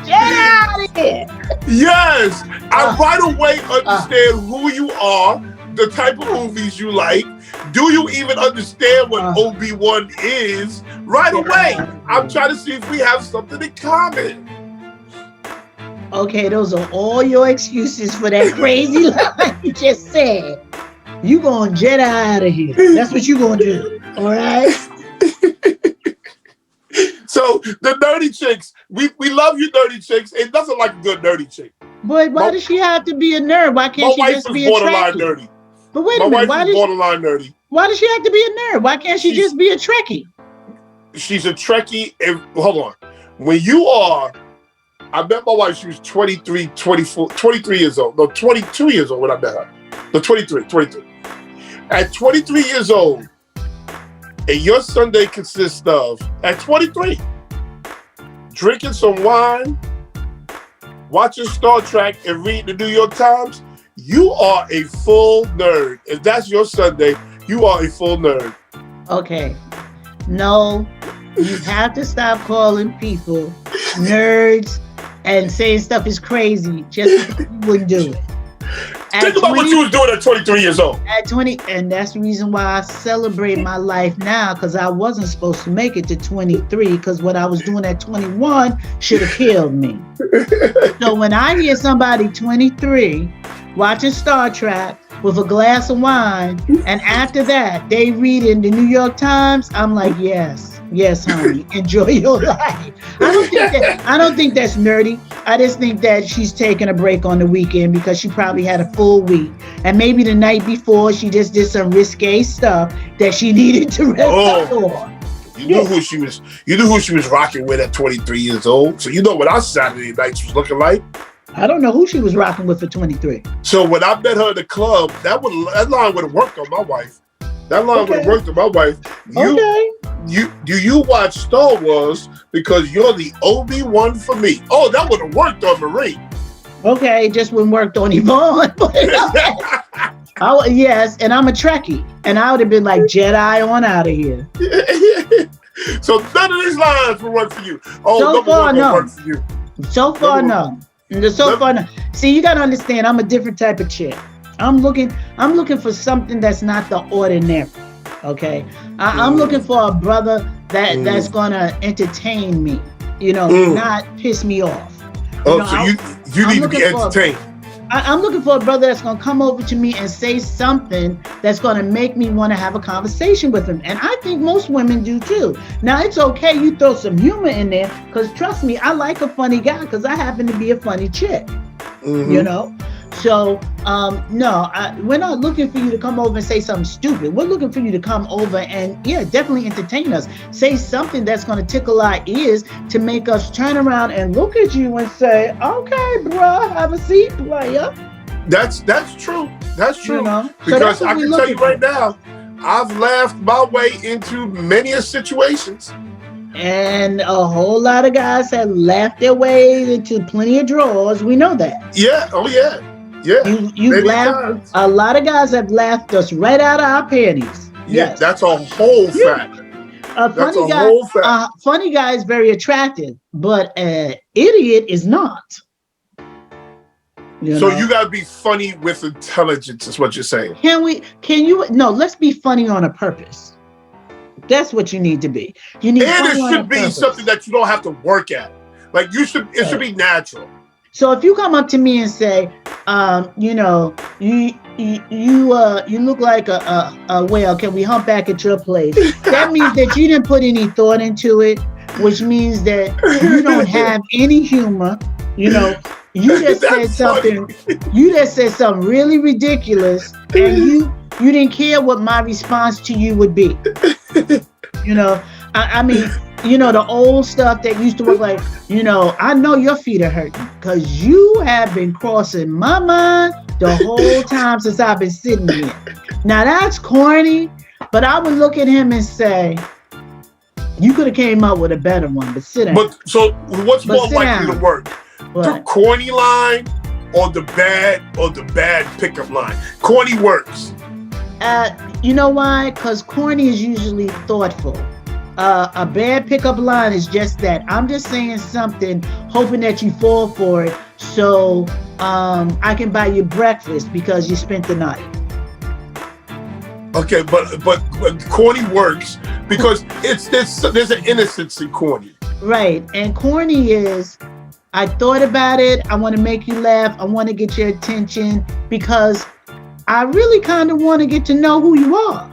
Jedi out of here. Yes. I right away understand who you are, the type of movies you like. Do you even understand what Obi-Wan is? Right away. I'm trying to see if we have something in common. Okay, those are all your excuses for that crazy line you just said. You gonna Jedi out of here. That's what you gonna do. All right? So the nerdy chicks, we love you nerdy chicks. Ain't nothing like a good nerdy chick. But why does she have to be a nerd? Why can't she just be a borderline Trekkie? nerdy. But wait a minute, My wife is borderline nerdy. Why does she have to be a nerd? Why can't she just be a Trekkie? She's a Trekkie. And hold on. When you are, I met my wife, she was 23 years old. No, 22 years old when I met her. No, 23. At 23 years old, and your Sunday consists of, at 23, drinking some wine, watching Star Trek, and reading the New York Times, you are a full nerd. If that's your Sunday, you are a full nerd. Okay. No, you have to stop calling people nerds and saying stuff is crazy just because you wouldn't do it. Think about what you was doing at 23 years old. At 20, and that's the reason why I celebrate my life now, because I wasn't supposed to make it to 23, because what I was doing at 21 should have killed me. So when I hear somebody 23 watching Star Trek with a glass of wine, and after that they read in the New York Times, I'm like, yes, honey, enjoy your life. I don't think that's nerdy. I just think that she's taking a break on the weekend because she probably had a full week, and maybe the night before she just did some risque stuff that she needed to rest up for. You knew who she was. You knew who she was rocking with at 23 years old. So you know what our Saturday nights was looking like. I don't know who she was rocking with for 23. So when I met her in the club, that line would have worked on my wife. That line would have worked on my wife. You watch Star Wars because you're the Obi-Wan for me. Oh, that would have worked on Marie. Okay, it just wouldn't worked on Yvonne. Yes, and I'm a Trekkie, and I would have been like, Jedi on out of here. So none of these lines will work for you. Oh, so far, no. Work for you. So far, no. See, you gotta understand, I'm a different type of chick. I'm looking for something that's not the ordinary. Okay, I'm looking for a brother that's gonna entertain me. Not piss me off. You need to be entertained. I'm looking for a brother that's gonna come over to me and say something that's gonna make me want to have a conversation with him. And I think most women do too. Now it's okay, you throw some humor in there, because trust me, I like a funny guy because I happen to be a funny chick. So no, we're not looking for you to come over and say something stupid. We're looking for you to come over and definitely entertain us. Say something that's going to tickle our ears to make us turn around and look at you and say, okay, bruh, have a seat, player. That's true. That's true. Because I can tell you right now, I've laughed my way into many situations. And a whole lot of guys have laughed their way into plenty of drawers. We know that. Yeah. Oh, yeah. Yeah. You laughed. A lot of guys have laughed us right out of our panties. Yeah, yes. That's a whole fact. Funny guy is very attractive, but an idiot is not. So you gotta be funny with intelligence, is what you're saying. No, let's be funny on a purpose. That's what you need to be. And it should be something that you don't have to work at. Like it should be natural. So if you come up to me and say, you look like a whale, can we hump back at your place? That means that you didn't put any thought into it, which means that you don't have any humor. You just said something. You just said something really ridiculous, and you didn't care what my response to you would be. I mean, the old stuff that used to work like, I know your feet are hurting because you have been crossing my mind the whole time since I've been sitting here. Now that's corny, but I would look at him and say, you could have came up with a better one, but sit down. So what's more likely to work? The corny line or the bad pickup line? Corny works. You know why? Because corny is usually thoughtful. A bad pickup line is just that. I'm just saying something, hoping that you fall for it, so I can buy you breakfast because you spent the night. Okay, but corny works because there's an innocence in corny. Right, and corny is, I thought about it. I want to make you laugh. I want to get your attention because I really kind of want to get to know who you are.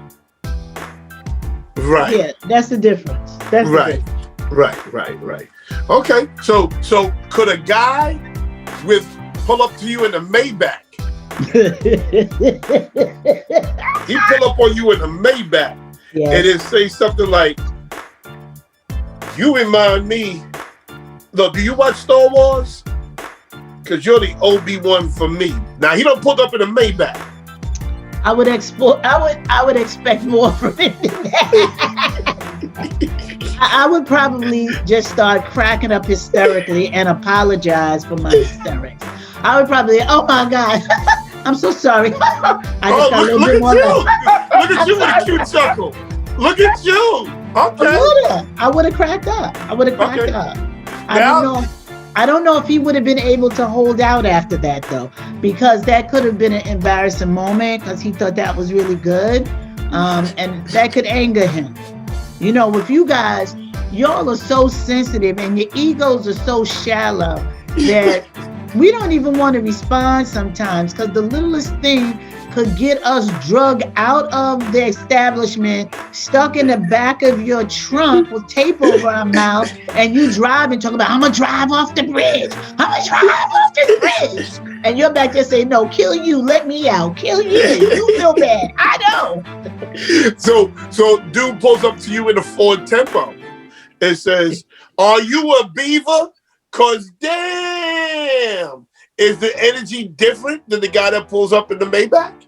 Right. Yeah, that's the difference. That's right. Right. Okay, so could a guy pull up to you in a Maybach? He pull up on you in a Maybach, and then say something like, "You remind me." Look, do you watch Star Wars? Because you're the Obi-Wan for me. Now he don't pull up in a Maybach. I would expect more from it than that. I would probably just start cracking up hysterically and apologize for my hysterics. I would probably, oh my God, I'm so sorry. Look at you with a cute chuckle. Look at you. Okay. I would have cracked up. I don't know if he would have been able to hold out after that though, because that could have been an embarrassing moment because he thought that was really good. And that could anger him. With you guys, y'all are so sensitive and your egos are so shallow that we don't even want to respond sometimes because the littlest thing could get us drug out of the establishment, stuck in the back of your trunk with tape over our mouth, and you drive and talk about, I'm gonna drive off the bridge. And you're back there saying, no, kill you, let me out, kill you. You feel bad. I know. So dude pulls up to you in a Ford Tempo and says, are you a beaver? Cause damn, is the energy different than the guy that pulls up in the Maybach?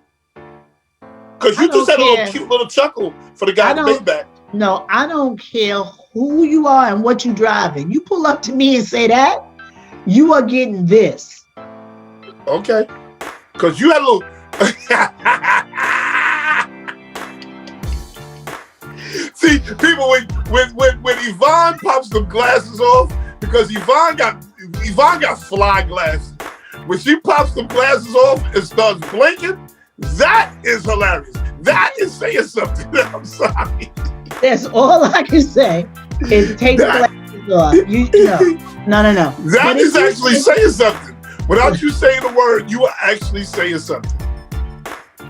Cause you just had a little cute little chuckle for the guy in the Maybach. No, I don't care who you are and what you're driving. You pull up to me and say that, you are getting this. Okay. Cause you had a little See, people when Yvonne pops the glasses off, because Yvonne got fly glasses. When she pops the glasses off and starts blinking, that is hilarious. That is saying something. I'm sorry. That's all I can say is take the glasses off. No. That is actually saying something. Without you saying the word, you are actually saying something.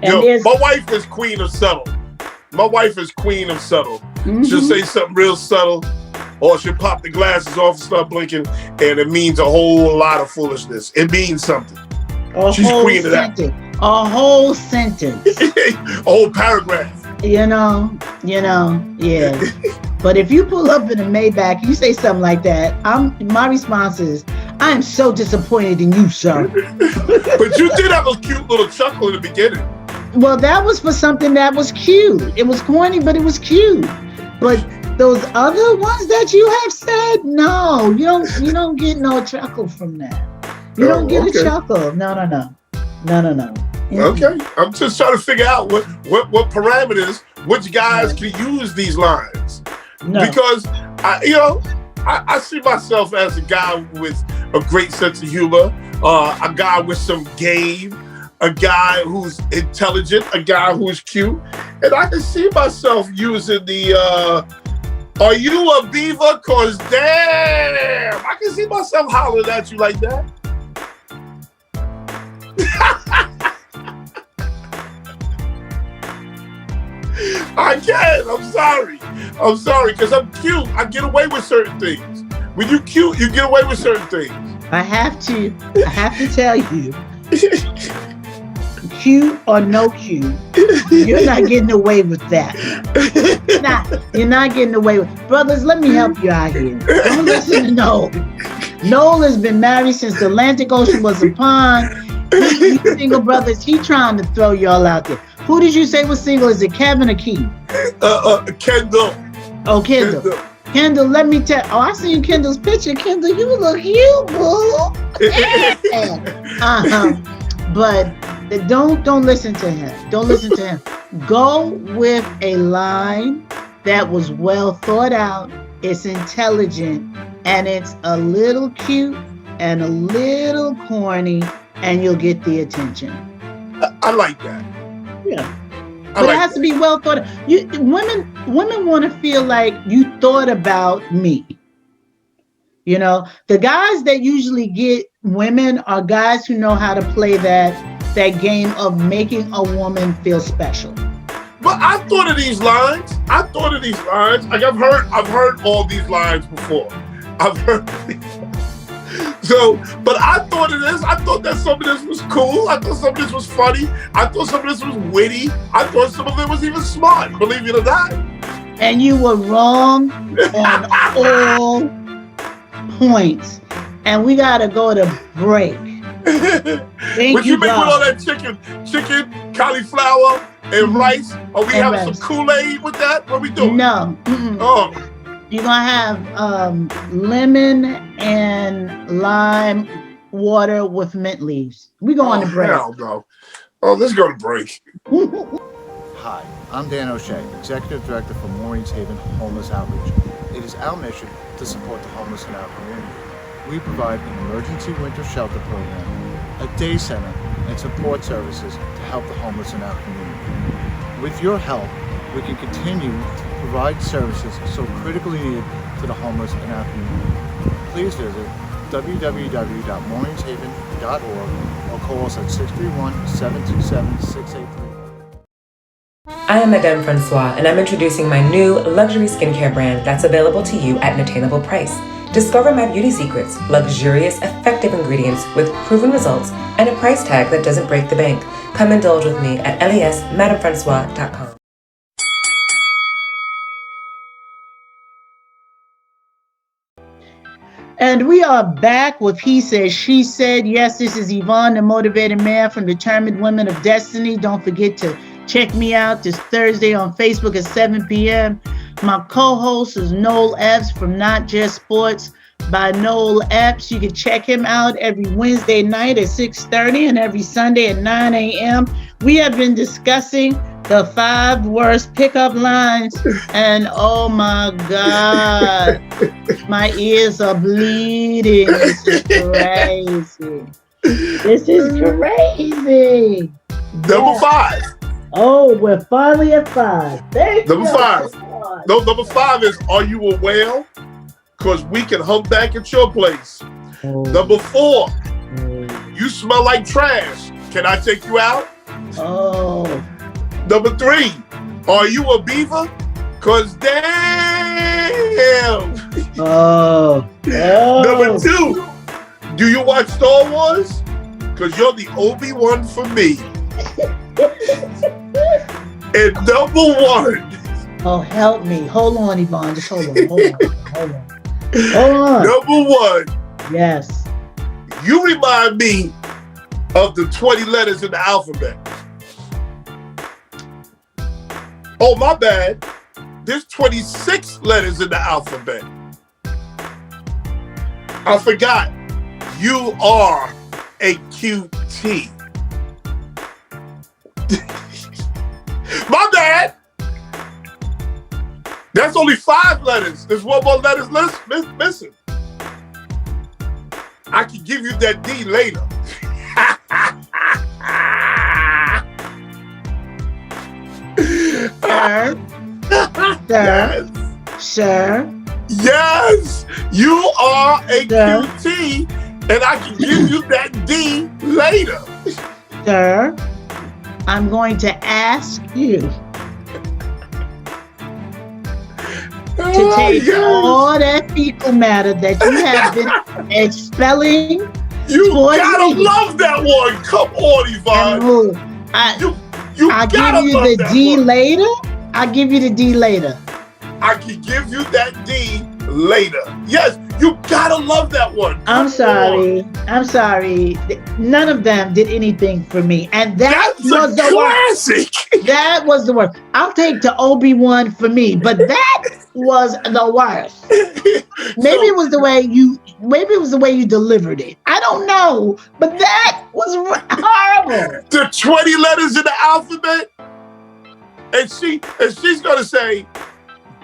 My wife is queen of subtle. Mm-hmm. She'll say something real subtle, or she'll pop the glasses off and start blinking, and it means a whole lot of foolishness. It means something. She's queen of that. A whole sentence. A whole paragraph. Yeah. But if you pull up in a Maybach, you say something like that, my response is, I am so disappointed in you, sir. But you did have a cute little chuckle in the beginning. Well, that was for something that was cute. It was corny, but it was cute. But those other ones that you have said, no, you don't get no chuckle from that. You don't get a chuckle. No. Mm-hmm. Okay, I'm just trying to figure out what parameters, which guys can use these lines. No. Because I see myself as a guy with a great sense of humor, a guy with some game, a guy who's intelligent, a guy who's cute, and I can see myself using the are you a beaver? Cause damn, I can see myself hollering at you like that. I can't. I'm sorry, because I'm cute. I get away with certain things. When you cute, you get away with certain things. I have to tell you, cute or no cute, you're not getting away with that. You're not getting away with. Brothers, let me help you out here. Don't listen to Noel. Noel has been married since the Atlantic Ocean was a pond. You single brothers, he trying to throw y'all out there. Who did you say was single? Is it Kevin or Keith? Kendall. Oh, Kendall. Kendall, let me tell. Oh, I seen Kendall's picture. Kendall, you look cute, boo. But don't listen to him. Don't listen to him. Go with a line that was well thought out. It's intelligent and it's a little cute and a little corny, and you'll get the attention. I like that. Yeah. But it has to be well thought of. Women want to feel like you thought about me. The guys that usually get women are guys who know how to play that game of making a woman feel special. But I thought of these lines. Like I've heard all these lines before. I've heard these. So, but I thought of this. I thought that some of this was cool. I thought some of this was funny. I thought some of this was witty. I thought some of it was even smart, believe it or not. And you were wrong on all points. And we gotta go to break. What you make with all that chicken, cauliflower, and rice? Are we having some Kool-Aid with that? What are we doing? No. Oh. You're gonna have lemon and lime water with mint leaves. We go on the break. Hell no. Oh, let's go to break. Hi, I'm Dan O'Shea, Executive Director for Maureen's Haven Homeless Outreach. It is our mission to support the homeless in our community. We provide an emergency winter shelter program, a day center, and support services to help the homeless in our community. With your help, we can continue to provide services so critically needed to the homeless in our community. Please visit www.maureen'shaven.org or call us at 631-727-683. I am Madame Francois, and I'm introducing my new luxury skincare brand that's available to you at an attainable price. Discover my beauty secrets, luxurious, effective ingredients with proven results and a price tag that doesn't break the bank. Come indulge with me at lesmadamefrancois.com. And we are back with He Said, She Said. Yes, this is Yvonne, the Motivated Man from Determined Women of Destiny. Don't forget to check me out this Thursday on Facebook at 7 p.m. My co-host is Noel Epps from Not Just Sports by Noel Epps. You can check him out every Wednesday night at 6:30 and every Sunday at 9 a.m. We have been discussing the 5 worst pickup lines, and oh my God, my ears are bleeding. This is crazy. This is crazy. Number 5. Oh, we're finally at 5. Thank Number you. 5. No, number 5 is, are you a whale? Because we can hump back at your place. Oh. Number 4, you smell like trash. Can I take you out? Oh. Number 3, are you a beaver? Because damn. Oh. Number 2, do you watch Star Wars? Because you're the Obi-Wan for me. And number 1. Oh, help me. Hold on, Yvonne. Just hold on. Hold on. Number 1. Yes. You remind me of the 20 letters in the alphabet. Oh, my bad. There's 26 letters in the alphabet. I forgot. You are a QT. My bad. That's only 5 letters. There's one more letters missing. I can give you that D later. Sir. Yes, you are a QT, and I can give you that D later. Sir, I'm going to ask you to take all that fecal matter that you have been expelling. You gotta love that one. Come on, Yvonne. I'll give you the D later. I'll give you the D later. I can give you that D later. Yes, you gotta love that one. I'm sorry. None of them did anything for me. And that was the classic. Worst. That was the worst. I'll take the Obi-Wan for me, but that was the worst. Maybe it was the way you delivered it. I don't know, but that was horrible. The 20 letters in the alphabet, and she's gonna say,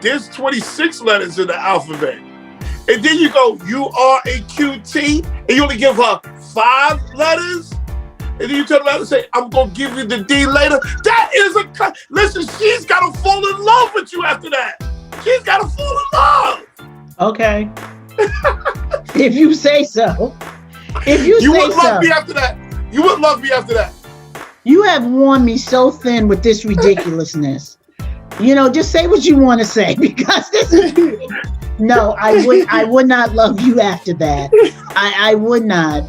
there's 26 letters in the alphabet. And then you go, you are a QT, and you only give her 5 letters? And then you turn around and say, I'm gonna give you the D later. That is listen, she's gotta fall in love with you after that. She's gotta fall in love. Okay. If you say so. You would love me after that. You would love me after that. You have worn me so thin with this ridiculousness. You know, just say what you want to say, because this is no, I would not love you after that. I would not.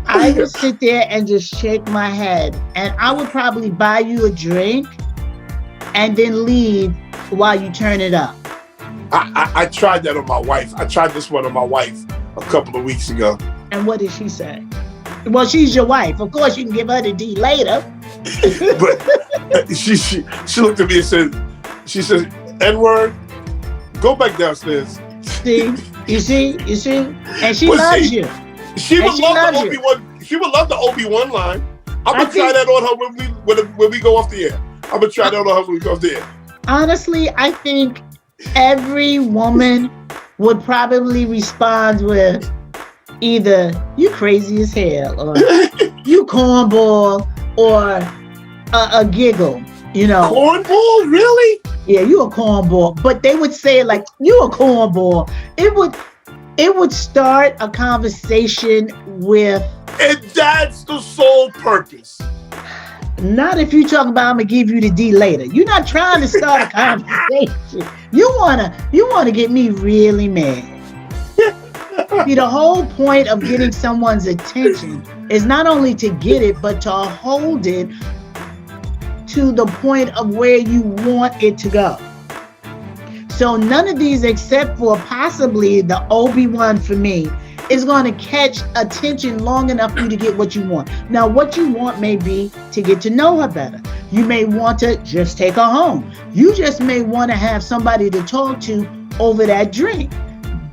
I would sit there and just shake my head, and I would probably buy you a drink and then leave while you turn it up. I tried that on my wife. I tried this one on my wife a couple of weeks ago. And what did she say? Well, she's your wife. Of course, you can give her the D later. But she looked at me and said, she said, N-word, go back downstairs. See? You see? And she loves you. She would love the Obi-Wan. She would love the Obi-Wan line. I'm gonna try that on her when we go off the air. I'm gonna try that on her when we go off the air. Honestly, I think every woman would probably respond with either "you crazy as hell" or "you cornball" or a giggle. You know, cornball, really? Yeah, you a cornball. But they would say it like, "You a cornball." It would start a conversation with, and that's the sole purpose. Not if you talking about I'm gonna give you the D later. You're not trying to start a conversation. You wanna get me really mad. See, the whole point of getting someone's attention is not only to get it, but to hold it to the point of where you want it to go. So none of these, except for possibly the Obi-Wan for me, is going to catch attention long enough for you to get what you want. Now, what you want may be to get to know her better. You may want to just take her home. You just may want to have somebody to talk to over that drink.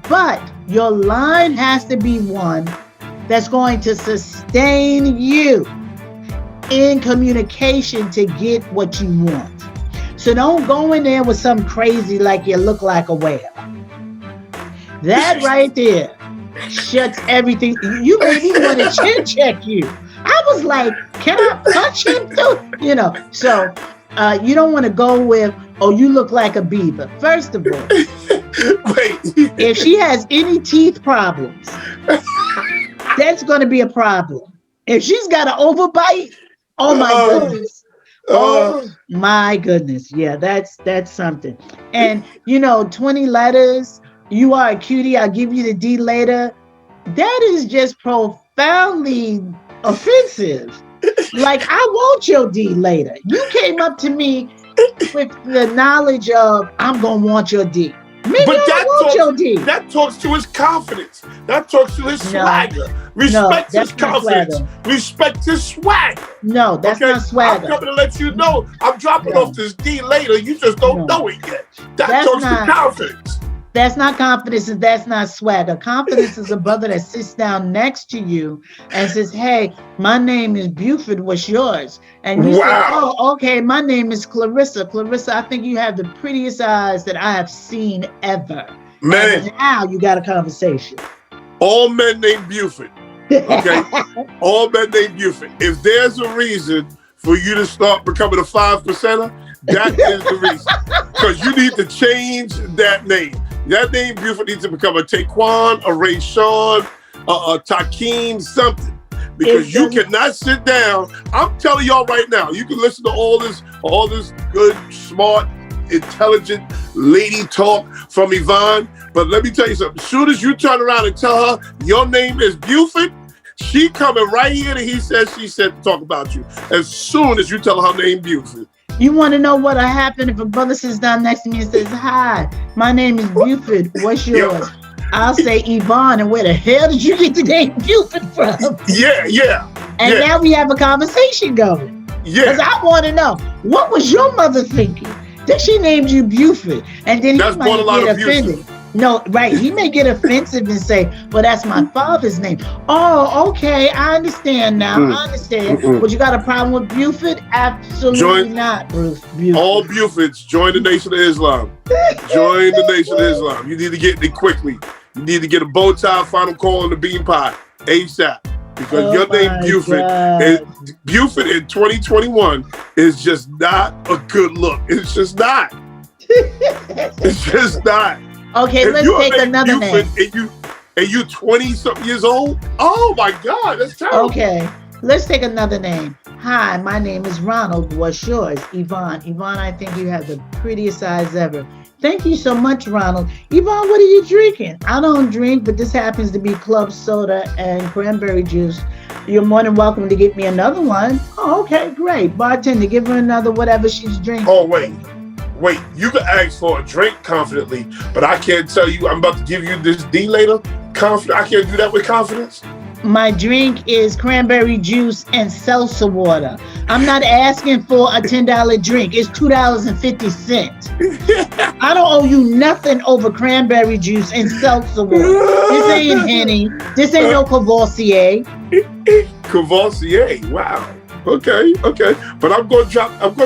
But your line has to be one that's going to sustain you in communication to get what you want. So don't go in there with some crazy like you look like a whale. That right there shuts everything. You made me want to chin check you. I was like, can I punch him too? You know, so you don't want to go with, oh, you look like a beaver. First of all, if she has any teeth problems, that's going to be a problem. If she's got an overbite, oh my goodness. Oh my goodness. Yeah, that's something. And 20 letters, you are a cutie, I'll give you the D later. That is just profoundly offensive. Like, I want your D later. You came up to me with the knowledge of, I'm going to want your D. Maybe but that talks to his confidence. That talks to his swagger. Respect his confidence. Respect his swagger. No, that's not swagger. I'm coming to let you know I'm dropping off this D later. You just don't know it yet. That talks to confidence. That's not confidence and that's not swagger. Confidence is a brother that sits down next to you and says, hey, my name is Buford, what's yours? And you say, oh, okay, my name is Clarissa. Clarissa, I think you have the prettiest eyes that I have seen ever. Man. And now you got a conversation. All men named Buford. Okay? All men named Buford. If there's a reason for you to start becoming a 5%er, that is the reason. Because you need to change that name. That name Buford needs to become a Taquan, a Ray Sean, a Takeem, something. Because you cannot sit down. I'm telling y'all right now, you can listen to all this good, smart, intelligent lady talk from Yvonne. But let me tell you something. As soon as you turn around and tell her your name is Buford, she coming right here to He Said, She Said to talk about you. As soon as you tell her name Buford. You want to know what'll happen if a brother sits down next to me and says, hi, my name is Buford, what's yours? I'll say Yvonne, and where the hell did you get the name Buford from? Yeah. And now we have a conversation going. Yeah. Because I want to know, what was your mother thinking? That she named you Buford, and then he might get offended. No, right. He may get offensive and say, well, that's my father's name. Oh, okay. I understand now. I understand. But you got a problem with Buford? Absolutely not, Bruce. Buford. All Bufords, join the Nation of Islam. Join the Nation of Islam. You need to get it quickly. You need to get a bow tie, final call on the bean pie ASAP. Because your name Buford in 2021 is just not a good look. It's just not. It's just not. Okay, if let's take another name. And you 20-something years old? Oh my God, that's terrible. Okay, let's take another name. Hi, my name is Ronald. What's yours? Yvonne. Yvonne, I think you have the prettiest eyes ever. Thank you so much, Ronald. Yvonne, what are you drinking? I don't drink, but this happens to be club soda and cranberry juice. You're more than welcome to get me another one. Oh, okay, great. Bartender, give her another whatever she's drinking. Oh, wait, you can ask for a drink confidently, but I can't tell you I'm about to give you this D later. I can't do that with confidence. My drink is cranberry juice and seltzer water. I'm not asking for a $10 drink. It's $2.50. I don't owe you nothing over cranberry juice and seltzer water. This ain't Henny. This ain't no Courvoisier. Courvoisier, wow. Okay. But I'm gonna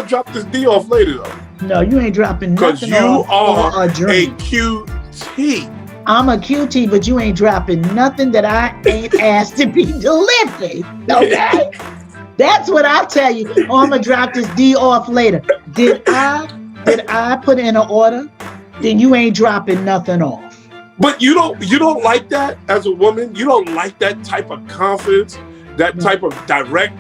drop this D off later though. No, you ain't dropping nothing. Because you are a QT. I'm a QT, but you ain't dropping nothing that I ain't asked to be delivered. Okay? That's what I'll tell you. Oh, I'm gonna drop this D off later. Did I put in an order? Then you ain't dropping nothing off. But you don't like that as a woman? You don't like that type of confidence? That type of direct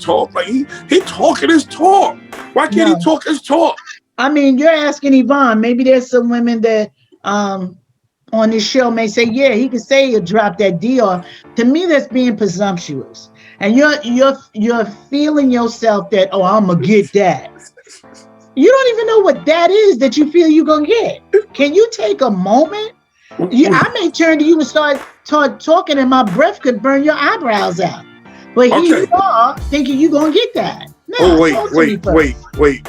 talk? Like he talking his talk. Why can't he talk his talk? I mean, you're asking Yvonne. Maybe there's some women that on this show may say, yeah, he could say he'll drop that D off. To me, that's being presumptuous. And you're feeling yourself that, oh, I'm gonna get that. You don't even know what that is that you feel you're gonna get. Can you take a moment? I may turn to you and start talking, and my breath could burn your eyebrows out. But here you are thinking you're gonna get that. No, wait.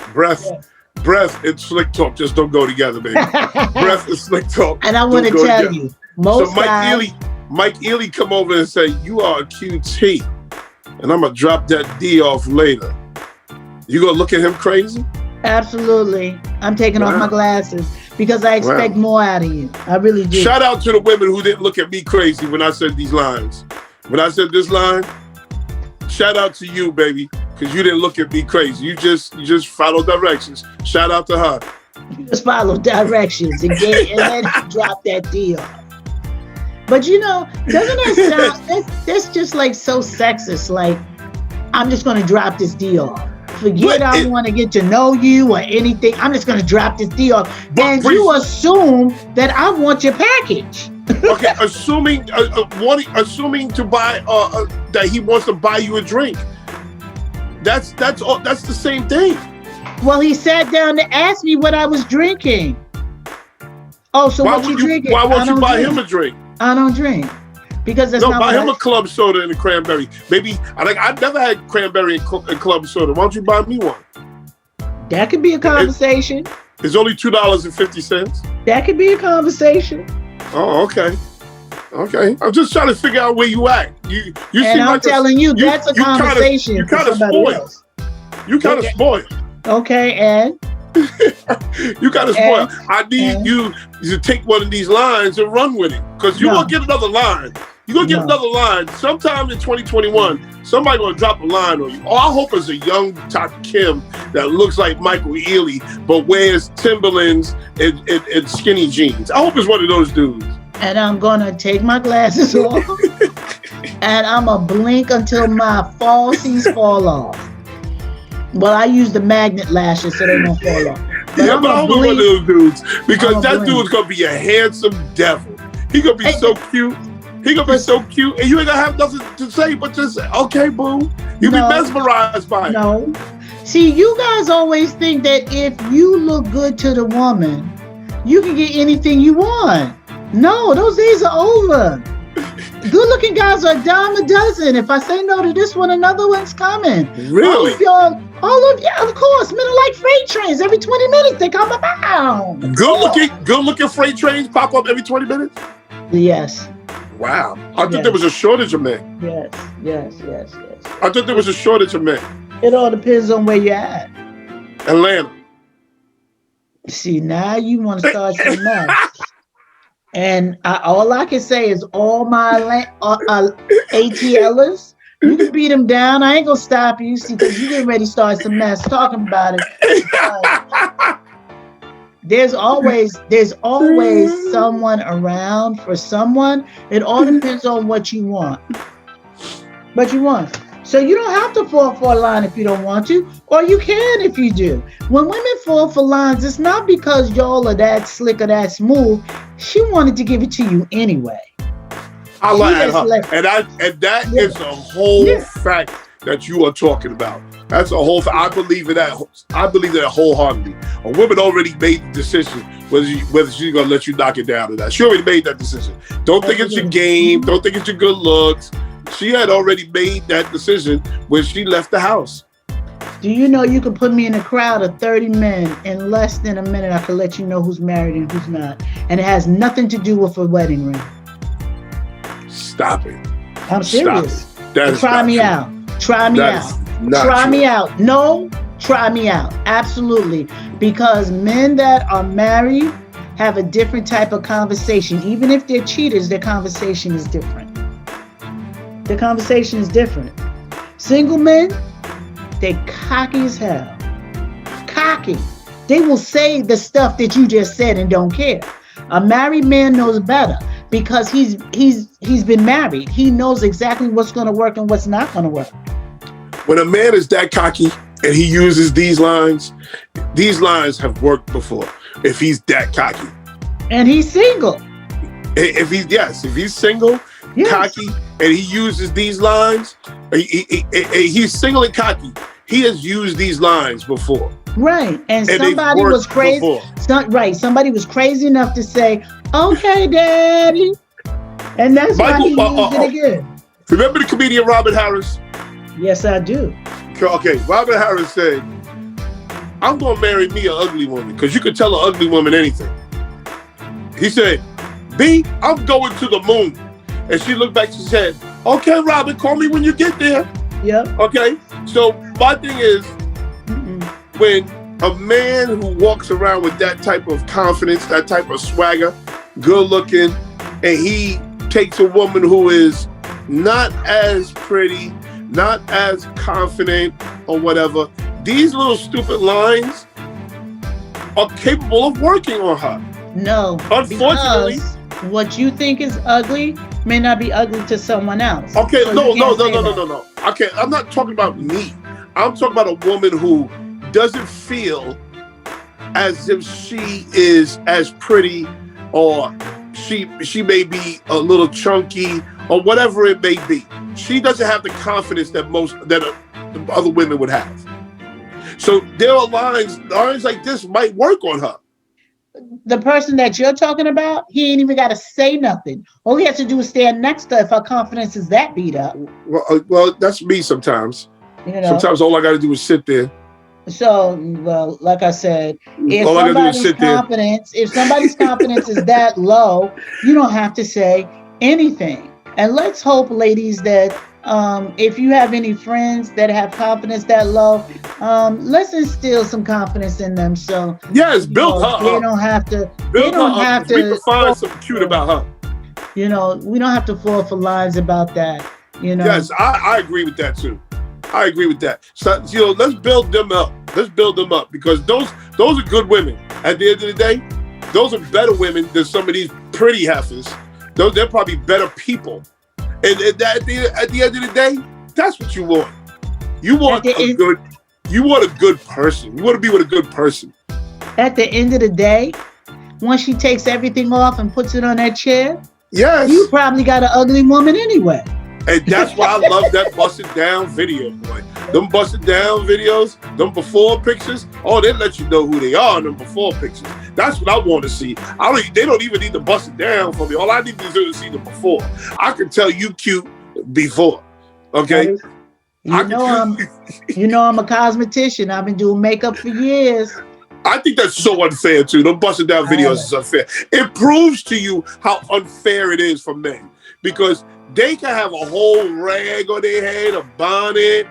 Breath and slick talk just don't go together, baby. Breath and slick talk. And I want to tell you, most guys. Mike Ely come over and say, you are a QT, and I'm gonna drop that D off later. You gonna look at him crazy? Absolutely. I'm taking off my glasses because I expect more out of you. I really do. Shout out to the women who didn't look at me crazy when I said these lines. When I said this line, shout out to you, baby, because you didn't look at me crazy. You just followed directions. Shout out to her. You just follow directions and then drop that deal. But you know, doesn't that sound, that's just like so sexist. Like, I'm just going to drop this deal. Forget I want to get to know you or anything. I'm just going to drop this deal. And you assume that I want your package. Okay, assuming to buy that he wants to buy you a drink. That's the same thing. Well, he sat down to ask me what I was drinking. Oh, so what you drinking? Why won't you buy him a drink? I don't drink. Because that's not buy him a club soda and a cranberry. Maybe I never had cranberry and club soda. Why don't you buy me one? That could be a conversation. It's only $2.50. That could be a conversation. Oh, okay. Okay. I'm just trying to figure out where you at. You and I'm telling you, that's a conversation. You kind of spoiled. You kind of spoiled. Okay, and you kind of spoiled. I need you to take one of these lines and run with it, because you're gonna get another line. You're gonna get another line sometime in 2021. Somebody gonna drop a line on you. Oh, I hope it's a young Top Kim that looks like Michael Ealy but wears Timberlands and skinny jeans. I hope it's one of those dudes. And I'm gonna take my glasses off and I'm gonna blink until my falsies fall off. Well, I use the magnet lashes so they don't fall off. But I'm one of those dudes, because that dude's gonna be a handsome devil. He gonna be so cute. He gonna be so cute, and you ain't gonna have nothing to say but just okay, boo. You'll be mesmerized by it. No. See, you guys always think that if you look good to the woman, you can get anything you want. No, those days are over. Good-looking guys are a dime a dozen. If I say no to this one, another one's coming. Really? All of you, of course. Men are like freight trains. Every 20 minutes they come about. Good-looking freight trains pop up every 20 minutes? Yes. Wow. I thought there was a shortage of men. Yes. I thought there was a shortage of men. It all depends on where you're at. Atlanta. See, now you want to start some mess. And all I can say is all my ATLers, you can beat them down. I ain't going to stop you, see, because you getting ready to start some mess talking about it. There's always someone around for someone. It all depends on what you want. So you don't have to fall for a line if you don't want to, or you can if you do. When women fall for lines, it's not because y'all are that slick or that smooth. She wanted to give it to you anyway. I like her. And that is a whole fact that you are talking about. That's a whole fact. I believe in that. I believe that wholeheartedly. A woman already made the decision whether she's gonna let you knock it down or not. She already made that decision. Don't think it's your game. Don't think it's your good looks. She had already made that decision when she left the house. Do you know you can put me in a crowd of 30 men in less than a minute? I can let you know who's married and who's not. And it has nothing to do with a wedding ring. Stop it. I'm serious. Try me out. Try me out. Try me out. No, try me out. Absolutely. Because men that are married have a different type of conversation. Even if they're cheaters, their conversation is different. The conversation is different. Single men, they cocky as hell. Cocky. They will say the stuff that you just said and don't care. A married man knows better because he's been married. He knows exactly what's going to work and what's not going to work. When a man is that cocky and he uses these lines have worked before. If he's that cocky. And he's single. If he's single, Yes. cocky, and he uses these lines, he's single and cocky. He has used these lines before. Right. And they've somebody was worked crazy. before. Somebody was crazy enough to say, "Okay, Daddy," and that's why he used it again. Remember the comedian Robert Harris? Yes, I do. Okay, Robert Harris said, "I'm gonna marry me an ugly woman because you can tell an ugly woman anything." He said, "B, I'm going to the moon," and she looked back. She said, "Okay, Robert, call me when you get there." Yep. Okay, so my thing is, when a man who walks around with that type of confidence, that type of swagger, good looking, and he takes a woman who is not as pretty, not as confident or whatever, these little stupid lines are capable of working on her. No. Unfortunately. Because what you think is ugly may not be ugly to someone else. Okay, So no. you can't say that. Okay, I'm not talking about me. I'm talking about a woman who doesn't feel as if she is as pretty, or she may be a little chunky, or whatever it may be. She doesn't have the confidence that other women would have. So there are lines like this might work on her. The person that you're talking about, he ain't even got to say nothing. All he has to do is stand next to her if her confidence is that beat up. Well, that's me sometimes. You know? Sometimes all I got to do is sit there. So, well, like I said, if All I gotta do is sit there. if somebody's confidence is that low, you don't have to say anything. And let's hope, ladies, that if you have any friends that have confidence that low, let's instill some confidence in them. So yes, build her up. They don't have to. Build they don't her have up. to. We can find something cute about her. You know, we don't have to fall for lines about that. You know. Yes, I agree with that too. I agree with that. So, let's build them up. Let's build them up, because those are good women. At the end of the day, those are better women than some of these pretty heifers. They're probably better people. And at the end of the day, that's what you want. You want a good person. You want to be with a good person. At the end of the day, once she takes everything off and puts it on that chair, yes, you probably got an ugly woman anyway. And that's why I love that busted down video, boy. Them busted down videos, them before pictures, they let you know who they are in them before pictures. That's what I want to see. They don't even need to bust it down for me. All I need to do is see the before. I can tell you cute before, okay? You know I'm a cosmetician. I've been doing makeup for years. I think that's so unfair too. Them busted down videos is unfair. It proves to you how unfair it is for men, because they can have a whole rag on their head, a bonnet,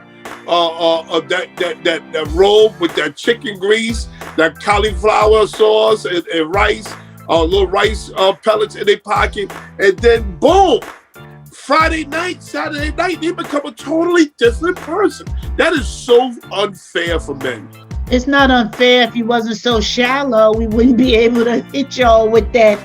that robe with that chicken grease, that cauliflower sauce and rice, little rice pellets in their pocket, and then boom, Friday night, Saturday night, they become a totally different person. That is so unfair for men. It's not unfair. If you wasn't so shallow, we wouldn't be able to hit y'all with that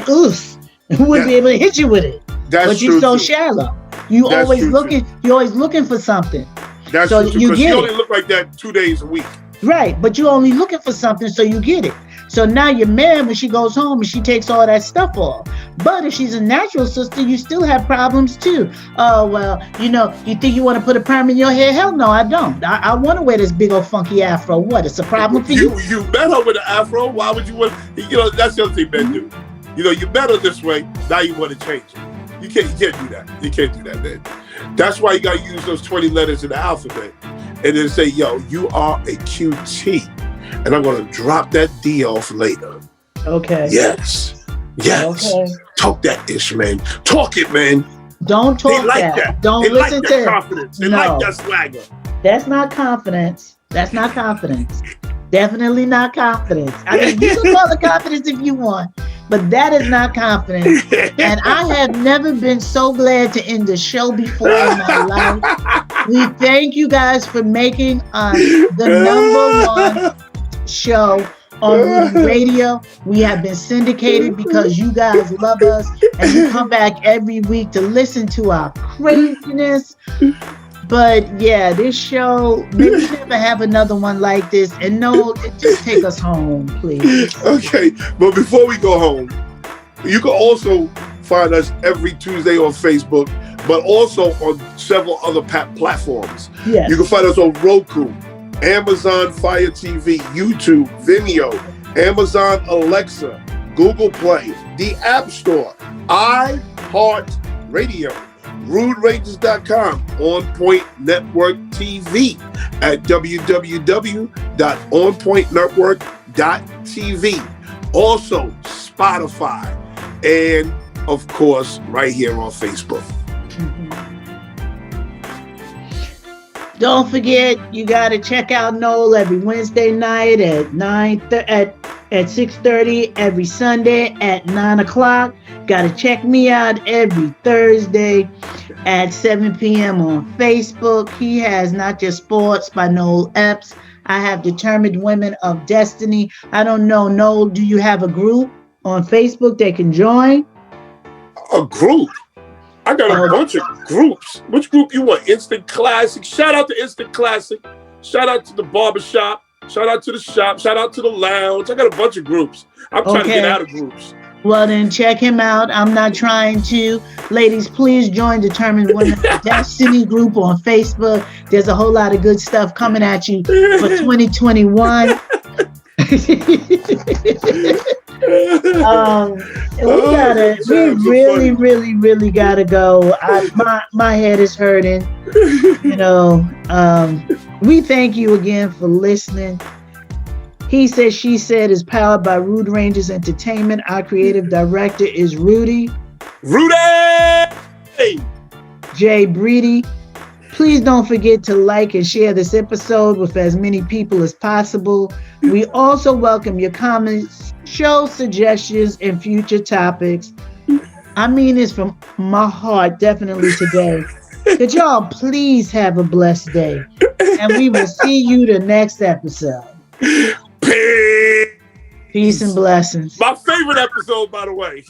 oos. We wouldn't be able to hit you with it. But you're so shallow. You're always looking for something. That's so true, you because get you it. only look like that 2 days a week. Right, but you're only looking for something, so you get it. So now you're mad when she goes home and she takes all that stuff off. But if she's a natural sister, you still have problems too. Oh, well, you think you want to put a perm in your hair? Hell no, I don't. I want to wear this big old funky afro. What? It's a problem for you? You met her with an afro. Why would you want? That's the other thing men do. You met her this way. Now you want to change it. You can't do that. You can't do that, man. That's why you got to use those 20 letters in the alphabet. And then say, yo, you are a QT. And I'm going to drop that D off later. Okay. Yes. Okay. Talk that ish, man. Talk it, man. Don't talk they like that. Don't they listen like to that confidence. They like that swagger. That's not confidence. Definitely not confidence. I mean, you can call it confidence if you want, but that is not confidence. And I have never been so glad to end the show before in my life. We thank you guys for making us the #1 show on Rudy Radio. We have been syndicated because you guys love us and you come back every week to listen to our craziness. But yeah, this show, maybe we never have another one like this. And no, just take us home, please. Okay, but before we go home, You can also find us every Tuesday on Facebook, but also on several other platforms. Yes. You can find us on Roku, Amazon Fire TV, YouTube, Vimeo, Amazon Alexa, Google Play, the App Store, iHeartRadio, RudeRangers.com, On Point Network TV at www.onpointnetwork.tv. Also, Spotify, and of course, right here on Facebook. Don't forget, you got to check out Noel every Wednesday night at 6:30, every Sunday at 9 o'clock. Got to check me out every Thursday at 7 p.m. on Facebook. He has Not Just Sports by Noel Epps. I have Determined Women of Destiny. I don't know, Noel, do you have a group on Facebook they can join? A group? I got a bunch of groups. Which group you want? Instant Classic. Shout out to Instant Classic. Shout out to the barbershop. Shout out to the shop. Shout out to the lounge. I got a bunch of groups. I'm trying to get out of groups. Well, then check him out. I'm not trying to. Ladies, please join Determined Women of Destiny group on Facebook. There's a whole lot of good stuff coming at you for 2021. We really gotta go. My head is hurting. We thank you again for listening. He Said, She Said is powered by Rude Rangers Entertainment. Our creative director is Rudy J. Breedy. Please don't forget to like and share this episode with as many people as possible. We also welcome your comments, show suggestions, and future topics. I mean this from my heart, definitely today. Could y'all please have a blessed day? And we will see you the next episode. Peace and blessings. My favorite episode, by the way.